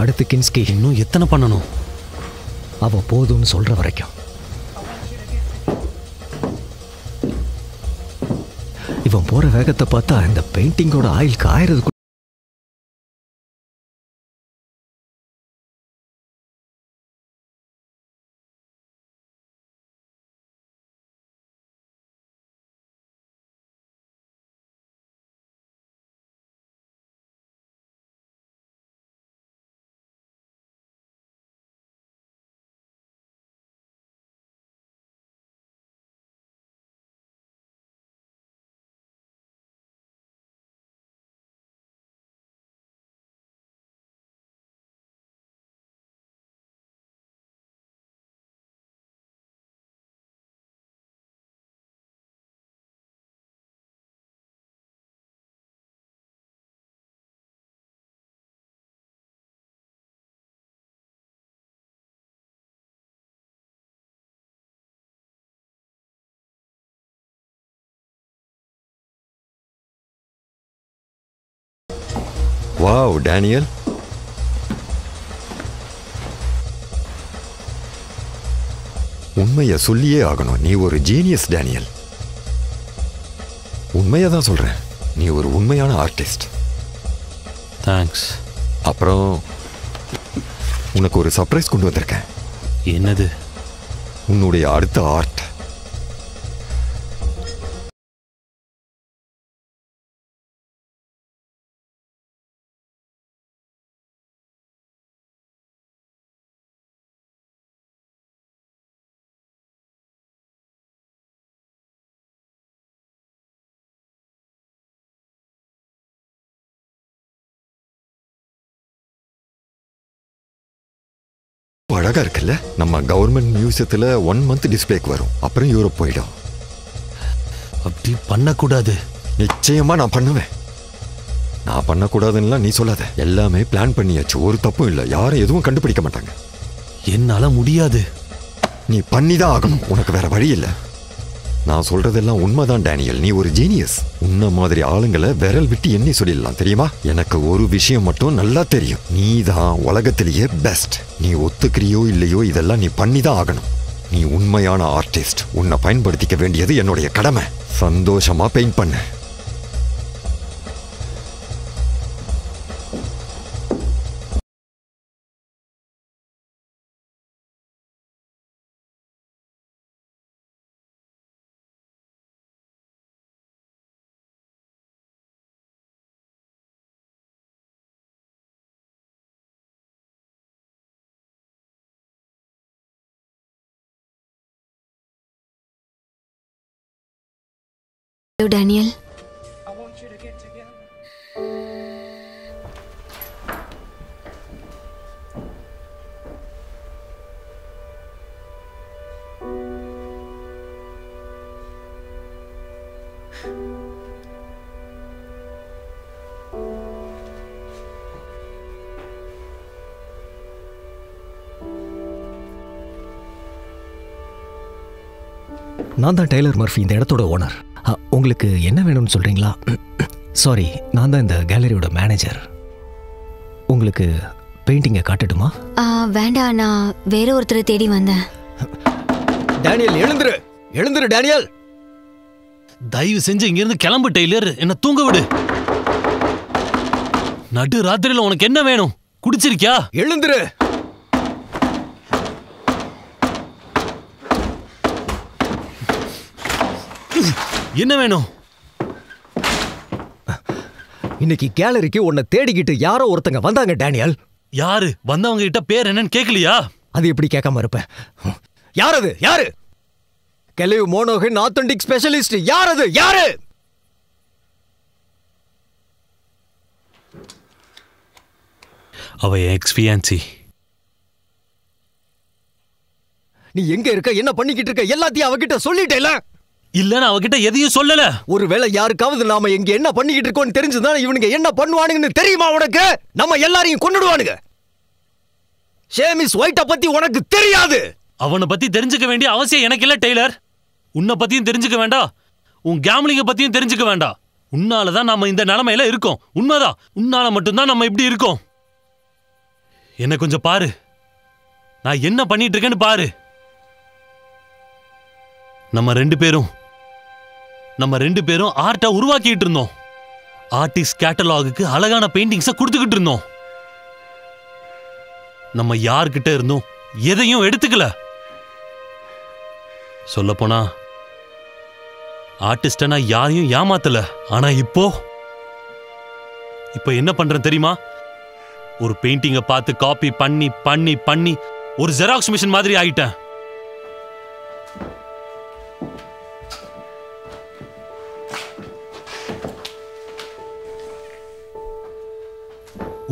அடுத்து கின்ஸ்கி. இன்னும் எத்தனை பண்ணணும்? அவ போதும்னு சொல்ற வரைக்கும். இவன் போற வேகத்தை பார்த்தா இந்த பெயிண்டிங்கோட ஆயில் காயறதுக்கு வாவ் டேனியல், உண்மையை சொல்லியே ஆகணும். நீ ஒரு ஜீனியஸ் டேனியல். உண்மையை தான் சொல்றேன். நீ ஒரு உண்மையான ஆர்டிஸ்ட். தேங்க்ஸ். அப்புறம் உனக்கு ஒரு சர்ப்ரைஸ் கொண்டு வந்திருக்கேன். என்னது? உன்னுடைய அடுத்த ஆர்ட். அழகா இருக்குல்ல? நம்ம கவர்மெண்ட் மியூசியத்துல 1 month டிஸ்பிளேக்கு வரும். அப்புறம் யூரோப் போயிடும். அப்படி பண்ணக்கூடாது. நிச்சயமா நான் பண்ணுவேன். நான் பண்ணக்கூடாதுன்னா நீ சொல்லாத. எல்லாமே பிளான் பண்ணியாச்சு. ஒரு தப்பும் இல்லை. யாரும் எதுவும் கண்டுபிடிக்க மாட்டாங்க. என்னால முடியாது. நீ பண்ணிதான் ஆகணும். உனக்கு வேற வழி இல்லை. நான் சொல்றதெல்லாம் உண்மைதான் டேனியல். நீ ஒரு ஜீனியஸ். உன்ன மாதிரி ஆளுங்களை விரல் விட்டு எண்ணி சொல்லிடலாம். தெரியுமா? எனக்கு ஒரு விஷயம் மட்டும் நல்லா தெரியும். நீ தான் உலகத்திலேயே பெஸ்ட். நீ ஒத்துக்கிறியோ இல்லையோ இதெல்லாம் நீ பண்ணிதான் ஆகணும். நீ உண்மையான ஆர்டிஸ்ட். உன்னை பயன்படுத்திக்க வேண்டியது என்னுடைய கடமை. சந்தோஷமா பெயிண்ட் பண்ணு. Hello Daniel. I want you to get together. நான் தான் டெய்லர் மர்ஃபி, இந்த இடத்தோட ஓனர். உங்களுக்கு என்ன வேணும்னு சொல்கிறீங்களா? சாரி, நான் தான் இந்த கேலரியோட மேனேஜர். உங்களுக்கு பெயிண்டிங்கை காட்டட்டுமா? வேண்டாம், நான் வேற ஒருத்தரை தேடி வந்தேன். டேனியல் எழுந்துரு, எழுந்துரு டேனியல். தயவு செஞ்சு இங்கிருந்து கிளம்பு டெய்லர். என்ன தூங்க விடு. நடு ராத்திரியில உனக்கு என்ன வேணும்? குடிச்சிருக்கியா? எழுந்துரு. என்ன வேணும்? இன்னைக்கு கேலரிக்கு உன்னை தேடிக்கிட்டு யாரோ ஒருத்தங்க வந்தாங்க டேனியல். யாரு வந்தவங்க கிட்ட பேர் என்னன்னு கேட்கலையா? அது எப்படி கேட்காம இருப்பேன்? யார் அது? யாரு? கெலிவ் மோனோகன் ஆத்தென்டிக் ஸ்பெஷலிஸ்ட். யார் அது? யாரு? அவ எக்ஸ்பியன்சி. நீ எங்க இருக்க? என்ன பண்ணிக்கிட்டு இருக்க? எல்லாத்தையும் அவகிட்ட சொல்லிட்டேல? இல்ல, நான் அவகிட்ட எதையும் சொல்லல. ஒருவேளை யாருக்காவது நாம எங்க என்ன பண்ணிக்கிட்டு இருக்கோம்னு தெரிஞ்சுதான் இவனுங்க என்ன பண்ணுவானுங்கன்னு தெரியுமா உனக்கு? நம்ம எல்லாரையும் கொன்னுடுவானுங்க. ஷேமிஸ் ஒயிட்ட பத்தி உனக்கு தெரியாது. அவனை பத்தி தெரிஞ்சுக்க வேண்டிய அவசியம் எனக்கு இல்ல டெய்லர். உன்னை பத்தியும் தெரிஞ்சுக்க வேண்டாம். உன் கேம்லிங்க பத்தியும் தெரிஞ்சுக்க வேண்டாம். உன்னாலதான் நம்ம இந்த நிலைமையில இருக்கோம். உண்மைதான். உன்னால மட்டும்தான் நம்ம இப்படி இருக்கோம். என்ன கொஞ்சம் பாரு. நான் என்ன பண்ணிட்டு இருக்கேன்னு பாரு. நம்ம ரெண்டு பேரும் ஆர்ட்டை உருவாக்கிட்டு இருந்தோம். ஆர்டிஸ்ட் கேட்டலாகுக்கு அழகான பெயிண்டிங்ஸை கொடுத்துக்கிட்டு இருந்தோம். நம்ம யார்கிட்ட இருந்தோம் எதையும் எடுத்துக்கல. சொல்ல போனா ஆர்டிஸ்ட நான் யாரையும் ஏமாத்தல. ஆனா இப்போ என்ன பண்றேன் தெரியுமா? ஒரு பெயிண்டிங்கை பார்த்து காப்பி பண்ணி பண்ணி பண்ணி ஒரு ஜெராக்ஸ் மிஷின் மாதிரி ஆயிட்டேன்.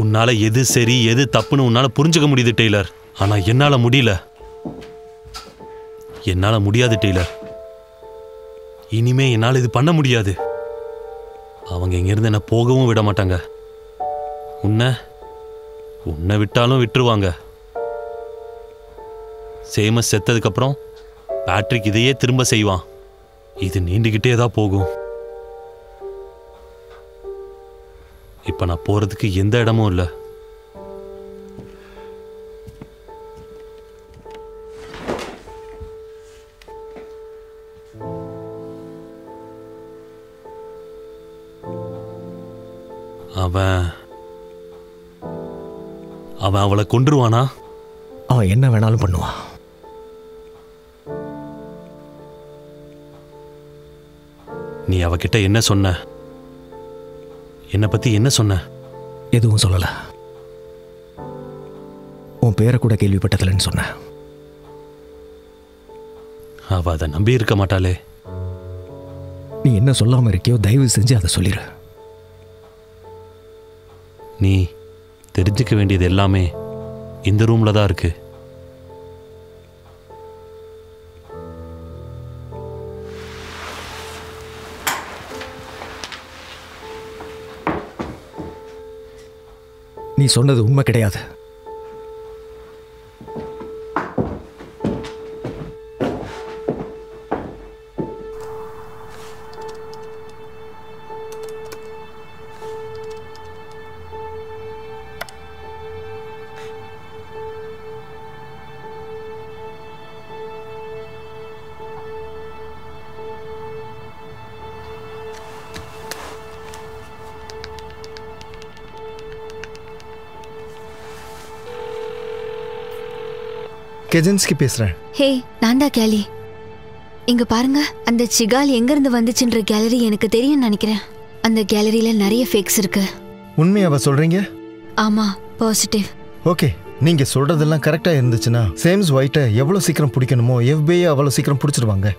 உன்னால எது சரி எது தப்புன்னு உன்னால புரிஞ்சுக்க முடியுது டெய்லர். ஆனா என்னால முடியல. என்னால முடியாது டெய்லர். இனிமே என்னால இது பண்ண முடியாது. அவங்க இங்கிருந்து என்ன போகவும் விட மாட்டாங்க. உன்னை விட்டாலும் விட்டுருவாங்க. சேமஸ் செத்ததுக்கு அப்புறம் பேட்ரிக் இதையே திரும்ப செய்வான். இது நீண்டுகிட்டே தான் போகும். இப்ப நான் போறதுக்கு எந்த இடமும் இல்லை. அவன் அவளை கொன்றுவானா? அவன் என்ன வேணாலும் பண்ணுவான். நீ அவகிட்ட என்ன சொன்ன? என்னை பத்தி என்ன சொன்ன? எதுவும் சொல்லல. உன் பேரை கூட கேள்விப்பட்டதில்லைன்னு சொன்ன. அவ அதை நம்பி இருக்க மாட்டாளே. நீ என்ன சொல்லாம இருக்கியோ தயவு செஞ்சு அதை சொல்லிடு. நீ தெரிஞ்சுக்க வேண்டியது எல்லாமே இந்த ரூம்ல தான் இருக்கு. நீ சொன்னது உண்மை கிடையாது. கெஜன்ஸ்கி பேசுறேன். ஹே, நான் தான் கேலி. இங்க பாருங்க, அந்த சிகால் எங்க இருந்து வந்துச்சுன்ற கேலரி எனக்கு தெரியும் நினைக்கிறேன். அந்த கேலரியில நிறைய ஃபேக்ஸ் இருக்கு. உண்மையாவா சொல்றீங்க? ஆமா, பாசிட்டிவ். ஓகே, நீங்க சொல்றதெல்லாம் கரெக்டா இருந்துச்சுன்னா சேம்ஸ் ஒயிட்டை எவ்வளவு சீக்கிரம் பிடிக்கணுமோ FBI அவ்வளவு சீக்கிரம் பிடிச்சிருவாங்க.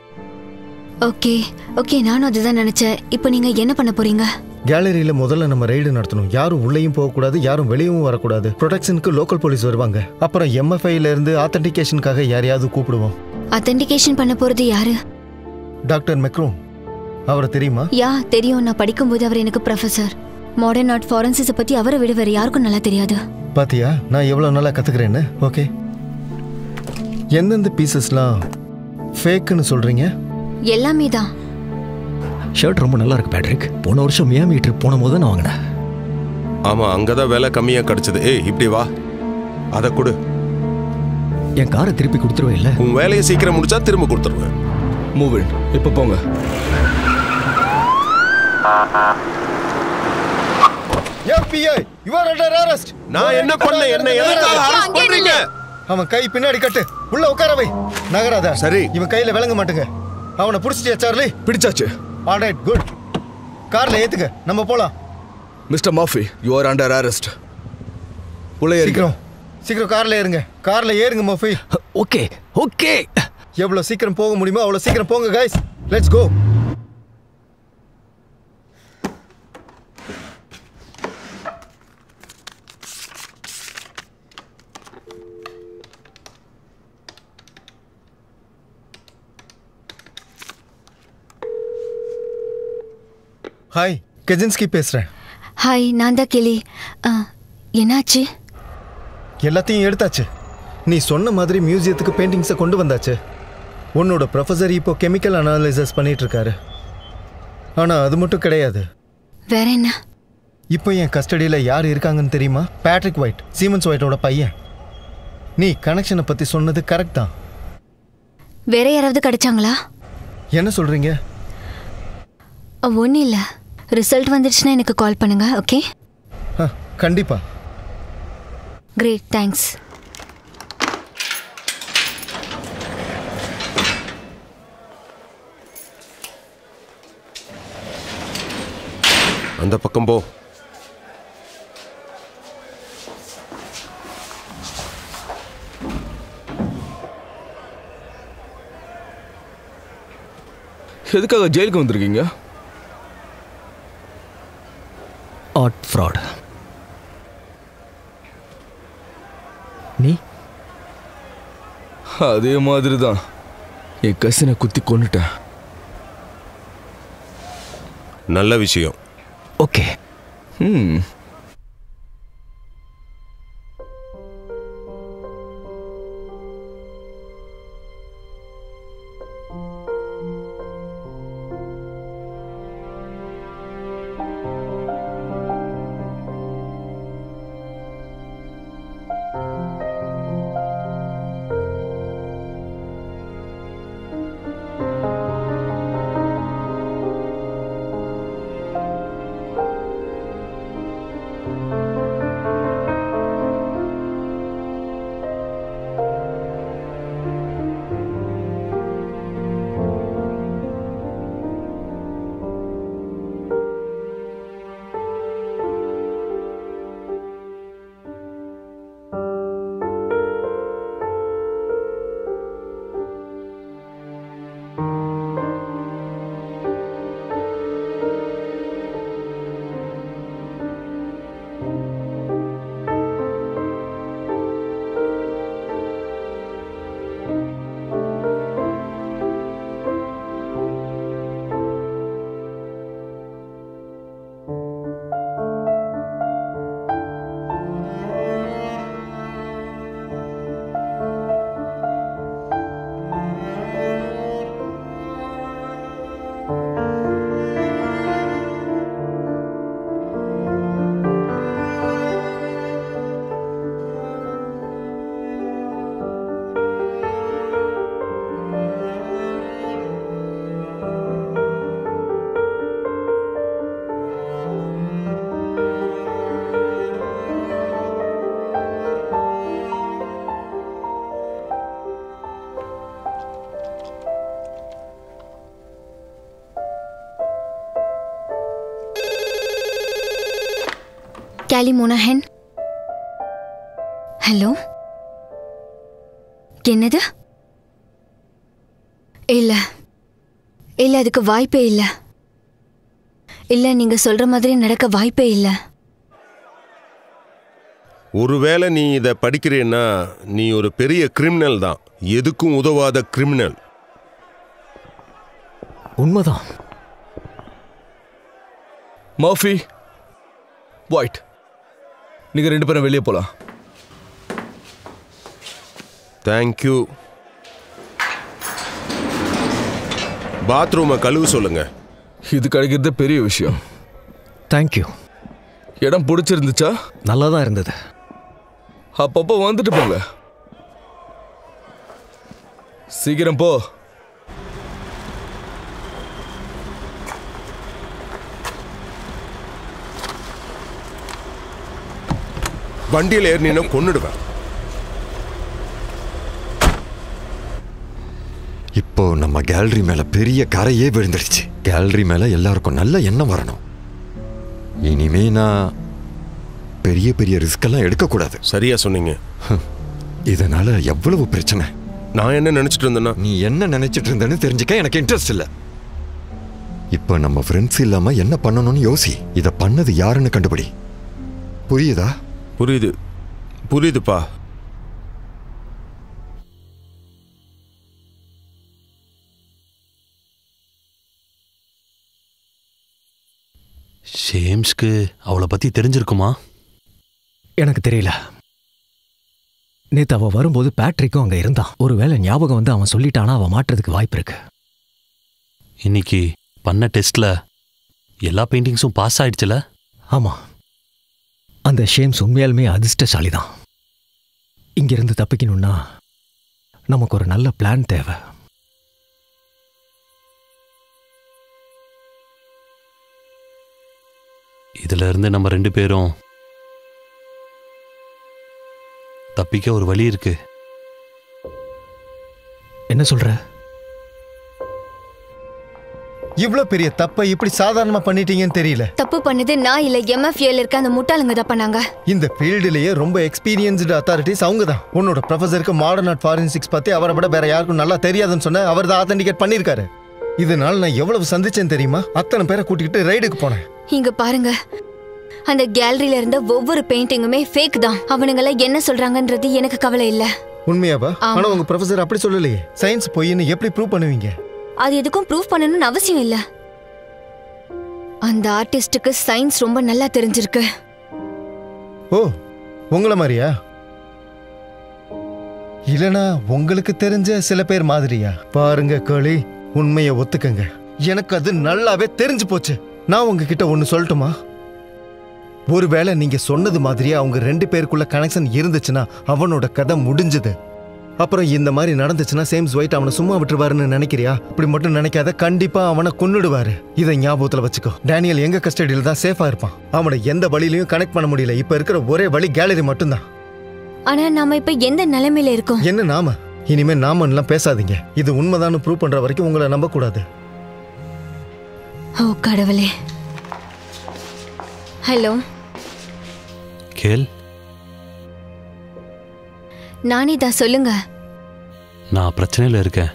ஓகே ஓகே, நானும் அதுதான் நினைச்சேன். இப்போ நீங்க என்ன பண்ண போறீங்க? கேலரியில முதல்ல நம்ம ரெய்டு நடத்தணும். யாரும் உள்ளேயும் போகக்கூடாது, யாரும் வெளியவும் வரக்கூடாது. ப்ரொடெக்ஷனுக்கு லோக்கல் போலீஸ் வருவாங்க. அப்புறம் MFIல இருந்து ஆத்தென்டிகேஷனுக்காக யாரையாவது கூப்பிடுவோம். ஆத்தென்டிகேஷன் பண்ண போறது யாரு? Doctor Macron. அவரை தெரியுமா? யா, தெரியும். நான் படிக்கும்போது அவர் எனக்கு ப்ரொஃபசர். மாடர்ன் ஆர்ட் ஃபாரன்சிஸை பத்தி அவரை விட வேற யாருக்கும் நல்லா தெரியாது. பாத்தியா நான் எவ்வளவு நல்லா கத்துக்கிறேன்னு? ஓகே, எந்தெந்த பீசஸ்லாம் ஃபேக்குன்னு சொல்றீங்க? எல்லாமே தான். ஷர்ட் ரொம்ப நல்லா இருக்கு பேட்ரிக். போன வருஷம் மியாமி ட்ரிப் போன போது நான் வாங்கினேன். ஆமா, அங்கதான் விலை கம்மியா கிடைச்சது. ஏய், இப்படி வா, அதை கொடு. என் காரை திருப்பி கொடுத்துருவேன். இல்ல, உன் வேலையை சீக்கிரம் முடிச்சா திரும்ப கொடுத்துருவேன். Move in. இப்போ போங்க. FBI, you are under arrest. நான் என்ன பண்ண? என்ன எதுக்காக அரெஸ்ட் பண்றீங்க? அவன் கை பின்னாடி கட்டு, உள்ள உட்கார வை. நகராத. சரி. இவன் கையில விளங்க மாட்டுங்க. அவனை புடிச்சிட்டியா சார்லி? பிடிச்சாச்சு. Alright, good. கார்ல ஏத்துங்க, நம்ம போலாம். Mister Murphy, you are under arrest. உள்ள ஏறுங்க. சீக்கிரம் சீக்கிரம் கார்ல ஏறுங்க. கார்ல ஏறுங்க மர்ஃபி. Okay okay. எவ்வளவு சீக்கிரம் போக முடியுமோ அவ்வளவு சீக்கிரம் போங்க கைஸ். Let's go. ஹாய், கெஜன்ஸ்கி பேசுறேன். ஹாய், நான் தான் கேலி. என்னாச்சு? எல்லாத்தையும் எடுத்தாச்சு. நீ சொன்ன மாதிரி மியூசியத்துக்கு பெயிண்டிங்ஸை கொண்டு வந்தாச்சு. உன்னோட ப்ரொஃபஸர் இப்போ கெமிக்கல் அனாலிசிஸ் பண்ணிட்டு இருக்காரு. ஆனால் அது மட்டும் கிடையாது. வேற என்ன? இப்போ என் கஸ்டடியில் யார் இருக்காங்கன்னு தெரியுமா? பேட்ரிக் ஒயிட், சீமன்ஸ் ஒயிட்டோட பையன். நீ கனெக்ஷனை பற்றி சொன்னது கரெக்ட் தான். வேற யாராவது கிடைச்சாங்களா? என்ன சொல்கிறீங்க? ஒன்றும் இல்லை. ரிசல்ட் வந்துடுச்சுன்னா எனக்கு கால் பண்ணுங்க. ஓகே? கண்டிப்பா. Great, thanks. அந்த பக்கம் போ. எதுக்காக ஜெயிலுக்கு வந்திருக்கீங்க? Art fraud. நீ அதே மாதிரி தான் என் கசினை குத்தி கொண்டுட்டேன். நல்ல விஷயம். ஓகே. கேலி மோனஹன். ஹலோ, என்னது? இல்ல இல்ல, அதுக்கு வாய்ப்பே இல்ல. இல்ல, நீங்க சொல்ற மாதிரி நடக்க வாய்ப்பே இல்ல. ஒருவேளை நீ இதை படிக்கிறேன்னா நீ ஒரு பெரிய கிரிமினல் தான், எதுக்கும் உதவாத கிரிமினல். உண்மைதான். மர்ஃபி, ஒயிட், நீங்க 2 பேரும் வெளியே போலாம். தேங்க்யூ. பாத்ரூமை கழுவு சொல்லுங்க. இது கிடைக்கிறது பெரிய விஷயம். தேங்க்யூ. இடம் பிடிச்சிருந்துச்சா? நல்லா தான் இருந்தது. அப்பப்போ வந்துட்டு போங்க. சீக்கிரம் போ. வண்டியில் ஏறினா கொன்னுடுவேன். இப்போ நம்ம கேலரி மேல பெரிய கரையே விழுந்துடுச்சு. கேலரி மேல எல்லாருக்கும் நல்ல எண்ணம் வரணும். இனிமே நான் பெரிய பெரிய ரிஸ்க் எல்லாம் எடுக்கக்கூடாது. சரியா சொன்னீங்க. இதனால எவ்வளவு பிரச்சனை. நான் என்ன நினைச்சிட்டு இருந்தேன்னா, நீ என்ன நினைச்சிட்டு இருந்தேன்னு தெரிஞ்சுக்க எனக்கு இன்ட்ரெஸ்ட் இல்லை. இப்போ நம்ம ஃப்ரெண்ட்ஸ் இல்லாம என்ன பண்ணணும்னு யோசி. இதை பண்ணது யாருன்னு கண்டுபிடி. புரியுதா? புரியுது புரியுதுப்பா. ஷேம்ஸ்க்கு அவளை பத்தி தெரிஞ்சிருக்குமா? எனக்கு தெரியல. நேத்து அவ வரும்போது பேட்ரிக்கும் அங்க இருந்தான். ஒருவேளை ஞாபகம் வந்து அவன் சொல்லிட்டானா அவன் மாட்டுறதுக்கு வாய்ப்பு இருக்கு. இன்னைக்கு பண்ண டெஸ்ட்ல எல்லா பெயிண்டிங்ஸும் பாஸ் ஆயிடுச்சுல? ஆமா, அந்த ஷேம்ஸ் உண்மையாலுமே அதிர்ஷ்டசாலி தான். இங்கிருந்து தப்பிக்கணும்னா நமக்கு ஒரு நல்ல பிளான் தேவை. இதுல இருந்து நம்ம 2 பேரும் தப்பிக்க ஒரு வழி இருக்கு. என்ன சொல்ற? இவ்ளோ பெரிய தப்பை இப்படி சாதாரணமா பண்ணிட்டீங்கன்னு தெரியல. தப்பு பண்ணது நான் இல்ல, MFAல இருக்க அந்த முட்டாளுங்க தான் பண்ணாங்க. இந்த ஃபீல்டுலயே ரொம்ப எக்ஸ்பீரியன்ஸ்டு அத்தாரிட்டிஸ் அவங்க தான். உன்னோட ப்ரொஃபஸருக்கு மாடர்ன் ஆர்ட் ஃபாரன்சிக்ஸ் பத்தி அவரை விட வேற யாருக்கும் நல்லா தெரியாதுன்னு சொன்ன அவர் தான் ஆத்தென்டிகேட் பண்ணிருக்காரு. இதனால நான் எவ்வளவு சந்திச்சேன் தெரியுமா? அத்தனை பேரை கூட்டிக்கிட்டு ரைடுக்கு போனேன். இங்க பாருங்க, அந்த கேலரியில இருந்த ஒவ்வொரு பெயிண்டிங்குமே ஃபேக் தான். அவனுங்கள என்ன சொல்றாங்கன்றது எனக்கு கவலை இல்ல. உண்மையாவா? ஆனா உங்க ப்ரொஃபஸர் அப்படி சொல்லலையே. சயின்ஸ் பொய்ன்னு எப்படி ப்ரூவ் பண்ணுவீங்க? அது எதுக்கும் ப்ரூவ் பண்ணணும்னு அவசியம் இல்ல. அந்த ஆர்டிஸ்டுக்கு சயின்ஸ் ரொம்ப நல்லா தெரிஞ்சிருக்கு. ஓ, உங்கள மாதிரியா? இல்லனா உங்களுக்கு தெரிஞ்ச சில பேர் மாதிரியா? பாருங்க களி, உண்மையை ஒத்துக்கங்க. எனக்கு அது நல்லாவே தெரிஞ்சு போச்சு. நான் உங்ககிட்ட ஒன்னு சொல்லட்டுமா? ஒருவேளை நீங்க சொன்னது மாதிரியே அவங்க 2 பேருக்குள்ள கனெக்ஷன் இருந்துச்சுன்னா அவனோட கதை முடிஞ்சது. அப்புறம் இந்த மாதிரி நடந்துச்சுன்னா சேம்ஸ் ஒயிட் அவனை சும்மா விட்டுருவாருன்னு நினைக்கிறியா? இப்படி மட்டும் நினைக்காத, கண்டிப்பா அவனை கொன்னுடுவாரு. இதை ஞாபகத்துல வச்சுக்கோ. டேனியல் எங்க கஸ்டடியில தான் சேஃபா இருப்பான். அவனை எந்த வழியிலையும் கனெக்ட் பண்ண முடியல. இப்ப இருக்கிற ஒரே வழி கேலரி மட்டும்தான். ஆனா நாம இப்ப எந்த நிலைமையில இருக்கோம்? என்ன நாம? இனிமே நாமன்னுலாம் பேசாதீங்க. இது உண்மைதான்னு ப்ரூவ் பண்ற வரைக்கும் உங்களை நம்ப கூடாது. ஓ கடவுளே. ஹலோ கேள், நானே தான், சொல்லுங்க. நான் பிரச்சனையில இருக்கேன்.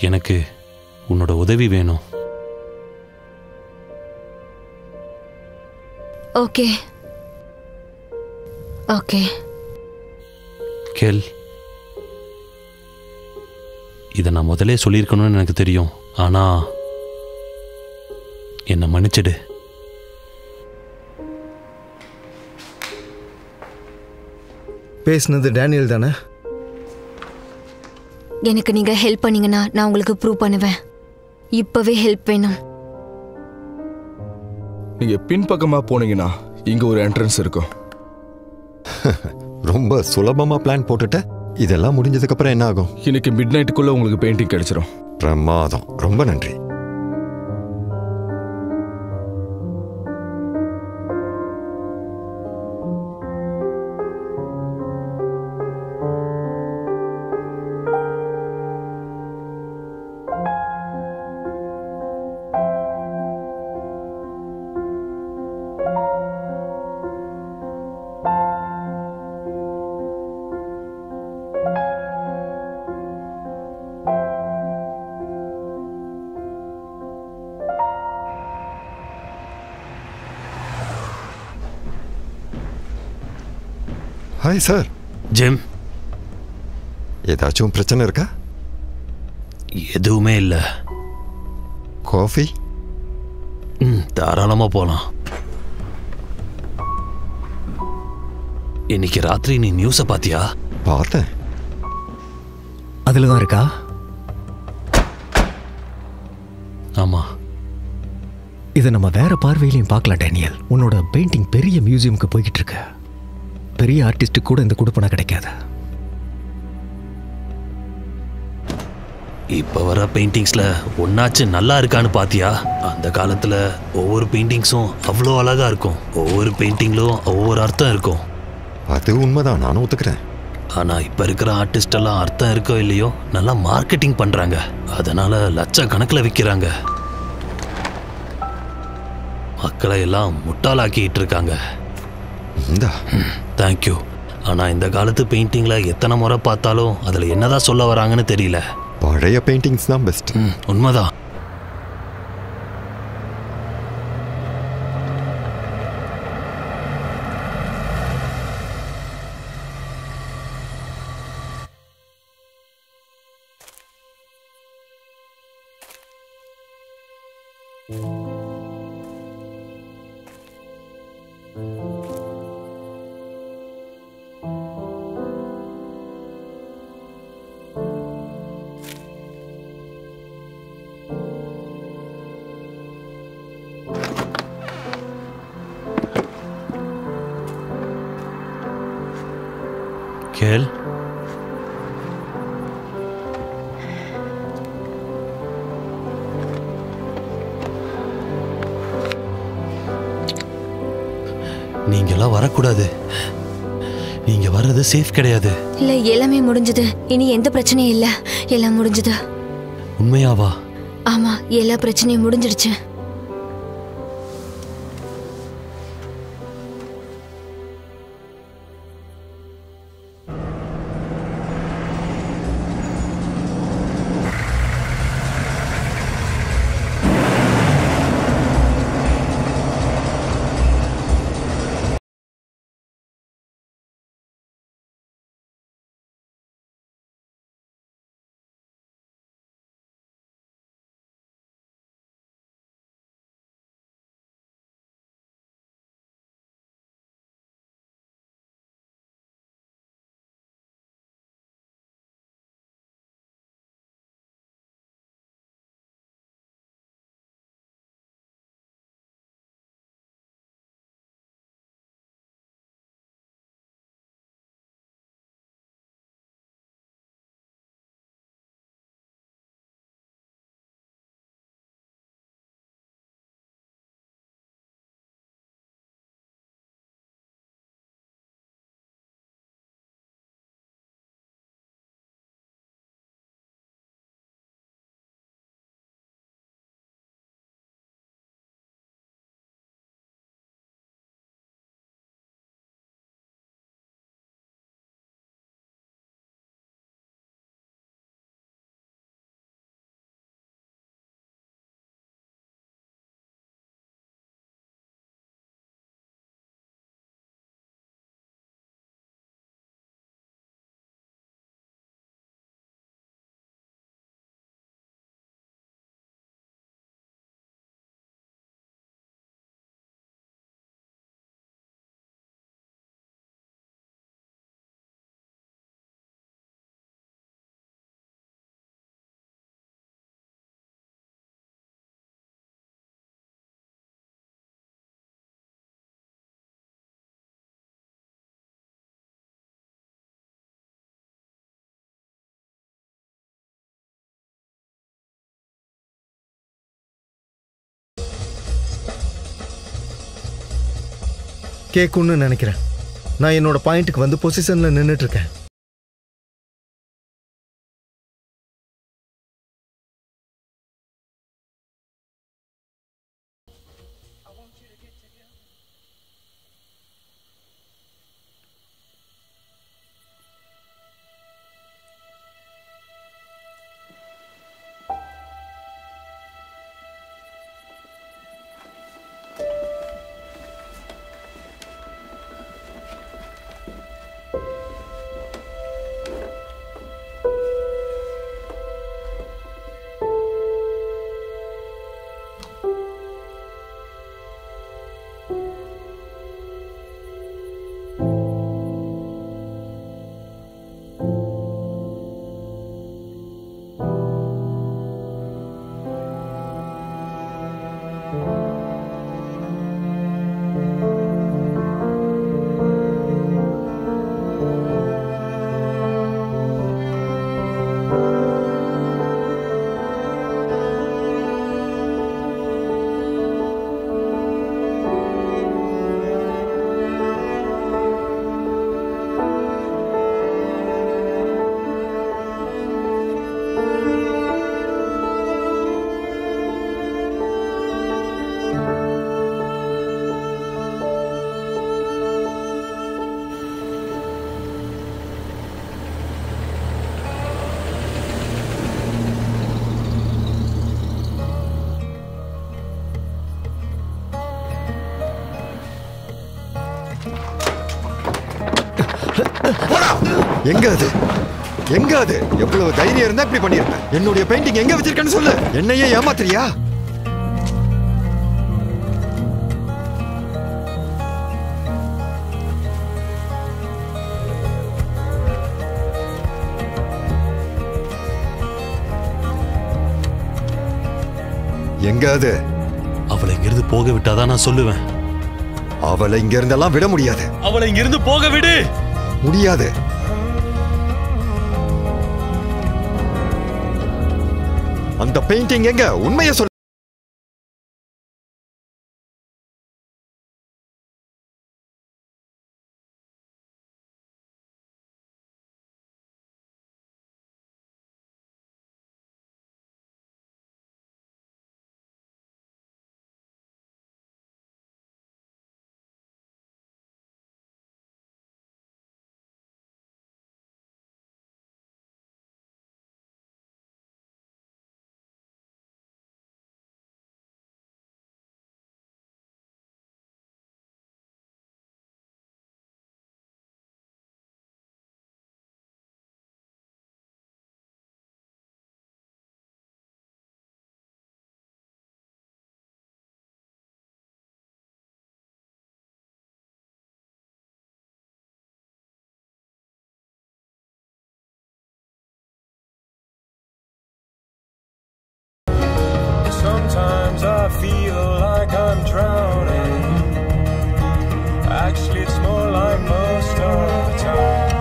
எனக்கு உன்னோட உதவி வேணும். Okay okay. கேள், இதை நான் முதலே சொல்லியிருக்கணும்னு எனக்கு தெரியும். ஆனா என்னை மன்னிச்சிடு. பேசுனது டேனியல் தானே? எனக்கு நீங்க ஹெல்ப் பண்ணீங்கன்னா நான் உங்களுக்கு ப்ரூவ் பண்ணுவேன். இப்பவே ஹெல்ப் வேணும். நீங்க பின்பக்கமா போனீங்கன்னா இங்க ஒரு என்ட்ரன்ஸ் இருக்கும். ரொம்ப சுலபமா பிளான் போட்டுட்ட. இதெல்லாம் முடிஞ்சதுக்கு அப்புறம் என்ன ஆகும்? இன்னைக்கு மிட் நைட்டுக்குள்ள உங்களுக்கு பெயிண்டிங் கிடைச்சிரும். பிரமாதம், ரொம்ப நன்றி. Hi sir. ஜிம், ஏதாச்சும் பிரச்சனை இருக்கா? எதுவுமே இல்லை. காஃபி? தாராளமாக போகலாம். இன்னைக்கு ராத்திரி நீ நியூஸை பார்த்தியா? பார்த்தேன். அதில் தான் இருக்கா? ஆமாம். இதை நம்ம வேற பார்வையிலையும் பார்க்கலாம் டேனியல். உன்னோட பெயிண்டிங் பெரிய மியூசியமுக்கு போய்கிட்டு இருக்கு. பெரிய ஆர்டிஸ்ட்டுக்கு கூட இந்த கொடுப்பனை கிடைக்காது. இப்போ வர பெயிண்டிங்ஸில் ஒன்னாச்சு நல்லா இருக்கான்னு பாத்தியா? அந்த காலத்தில் ஒவ்வொரு பெயிண்டிங்ஸும் அவ்வளோ அழகாக இருக்கும். ஒவ்வொரு பெயிண்டிங்லும் ஒவ்வொரு அர்த்தம் இருக்கும். அது உண்மைதான், நானும் ஒத்துக்கிறேன். ஆனால் இப்போ இருக்கிற ஆர்டிஸ்ட் எல்லாம் அர்த்தம் இருக்கோ இல்லையோ நல்லா மார்க்கெட்டிங் பண்ணுறாங்க. அதனால் லட்சக்கணக்கில் விற்கிறாங்க. மக்களை எல்லாம் முட்டாளாக்கிட்டு இருக்காங்க. தேங்க்யூ. ஆனால் இந்த காலத்து பெயிண்டிங்கில் எத்தனை முறை பார்த்தாலும் அதில் என்னதான் சொல்ல வராங்கன்னு தெரியல. பழைய பெயிண்டிங்ஸ் தான் பெஸ்ட். உண்மைதான். கேள், நீங்கெல்லாம் வரக்கூடாது. நீங்க வர்றது சேஃப் கிடையாது. இல்ல, எல்லாமே முடிஞ்சது. இனி எந்த பிரச்சனையும் இல்ல. எல்லாம் முடிஞ்சது. உண்மையாவா? ஆமா, எல்லா பிரச்சனையும் முடிஞ்சிடுச்சு. கேட்கும்னு நினைக்கிறேன். நான் என்னோட பாயிண்ட்டுக்கு வந்து பொசிஷனில் நின்றுட்டு இருக்கேன். எங்க அது எங்க அது எவ்வளவு தைரியம் இருந்தா இப்படி பண்ணிருப்பேன். என்னுடைய பெயிண்டிங் எங்க வச்சிருக்கேன்னு சொல்லு. என்னையே ஏமாத்துறியா? எங்க அது? அவளை இங்கிருந்து போக விட்டாதான் நான் சொல்லுவேன். அவளை இங்க இருந்தெல்லாம் விட முடியாது. அவளை இங்கிருந்து போக விடு. முடியாது. அந்த பெயிண்டிங் எங்க? உண்மையை சொல்லு. Sometimes I feel like I'm drowning. Actually, it's more like most of the time.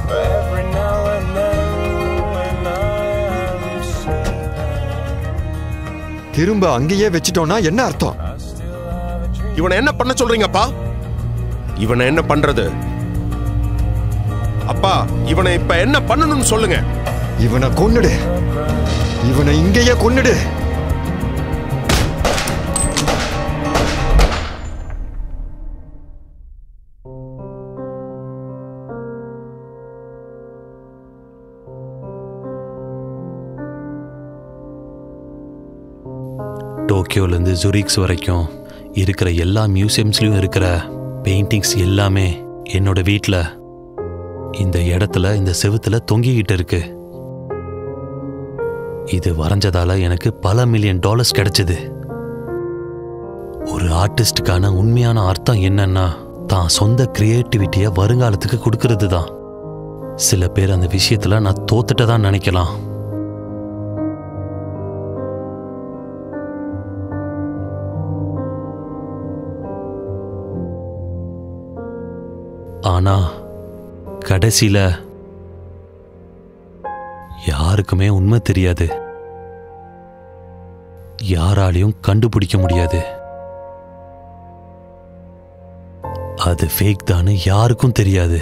But every now and then, when I am sleeping, திரும்ப அங்கேயே வச்சிட்டோம்னா என்ன அர்த்தம்? இவனை என்ன பண்ண சொல்றீங்கப்பா? இவனை என்ன பண்றது? அப்பா, இவனை இப்ப என்ன பண்ணணும்னு சொல்லுங்க. இவனை கொன்னுடு. இவனை இங்கேயே கொன்னுடு. டோக்கியோலேருந்து ஜூரிக்ஸ் வரைக்கும் இருக்கிற எல்லா மியூசியம்ஸ்லையும் இருக்கிற பெயிண்டிங்ஸ் எல்லாமே என்னோட வீட்டில் இந்த இடத்துல இந்த செவுத்துல தொங்கிக்கிட்டு இருக்கு. இது வரைஞ்சதால எனக்கு பல $1 மில்லியன் கிடைச்சது. ஒரு ஆர்டிஸ்டுக்கான உண்மையான அர்த்தம் என்னன்னா தான் சொந்த கிரியேட்டிவிட்டியை வருங்காலத்துக்கு கொடுக்கறது தான். சில பேர் அந்த விஷயத்துல நான் தோத்துட்டதான் நினைக்கலாம். ஆனா கடைசியில யாருக்குமே உண்மை தெரியாது. யாராலையும் கண்டுபிடிக்க முடியாது. அது ஃபேக் தான்னு யாருக்கும் தெரியாது.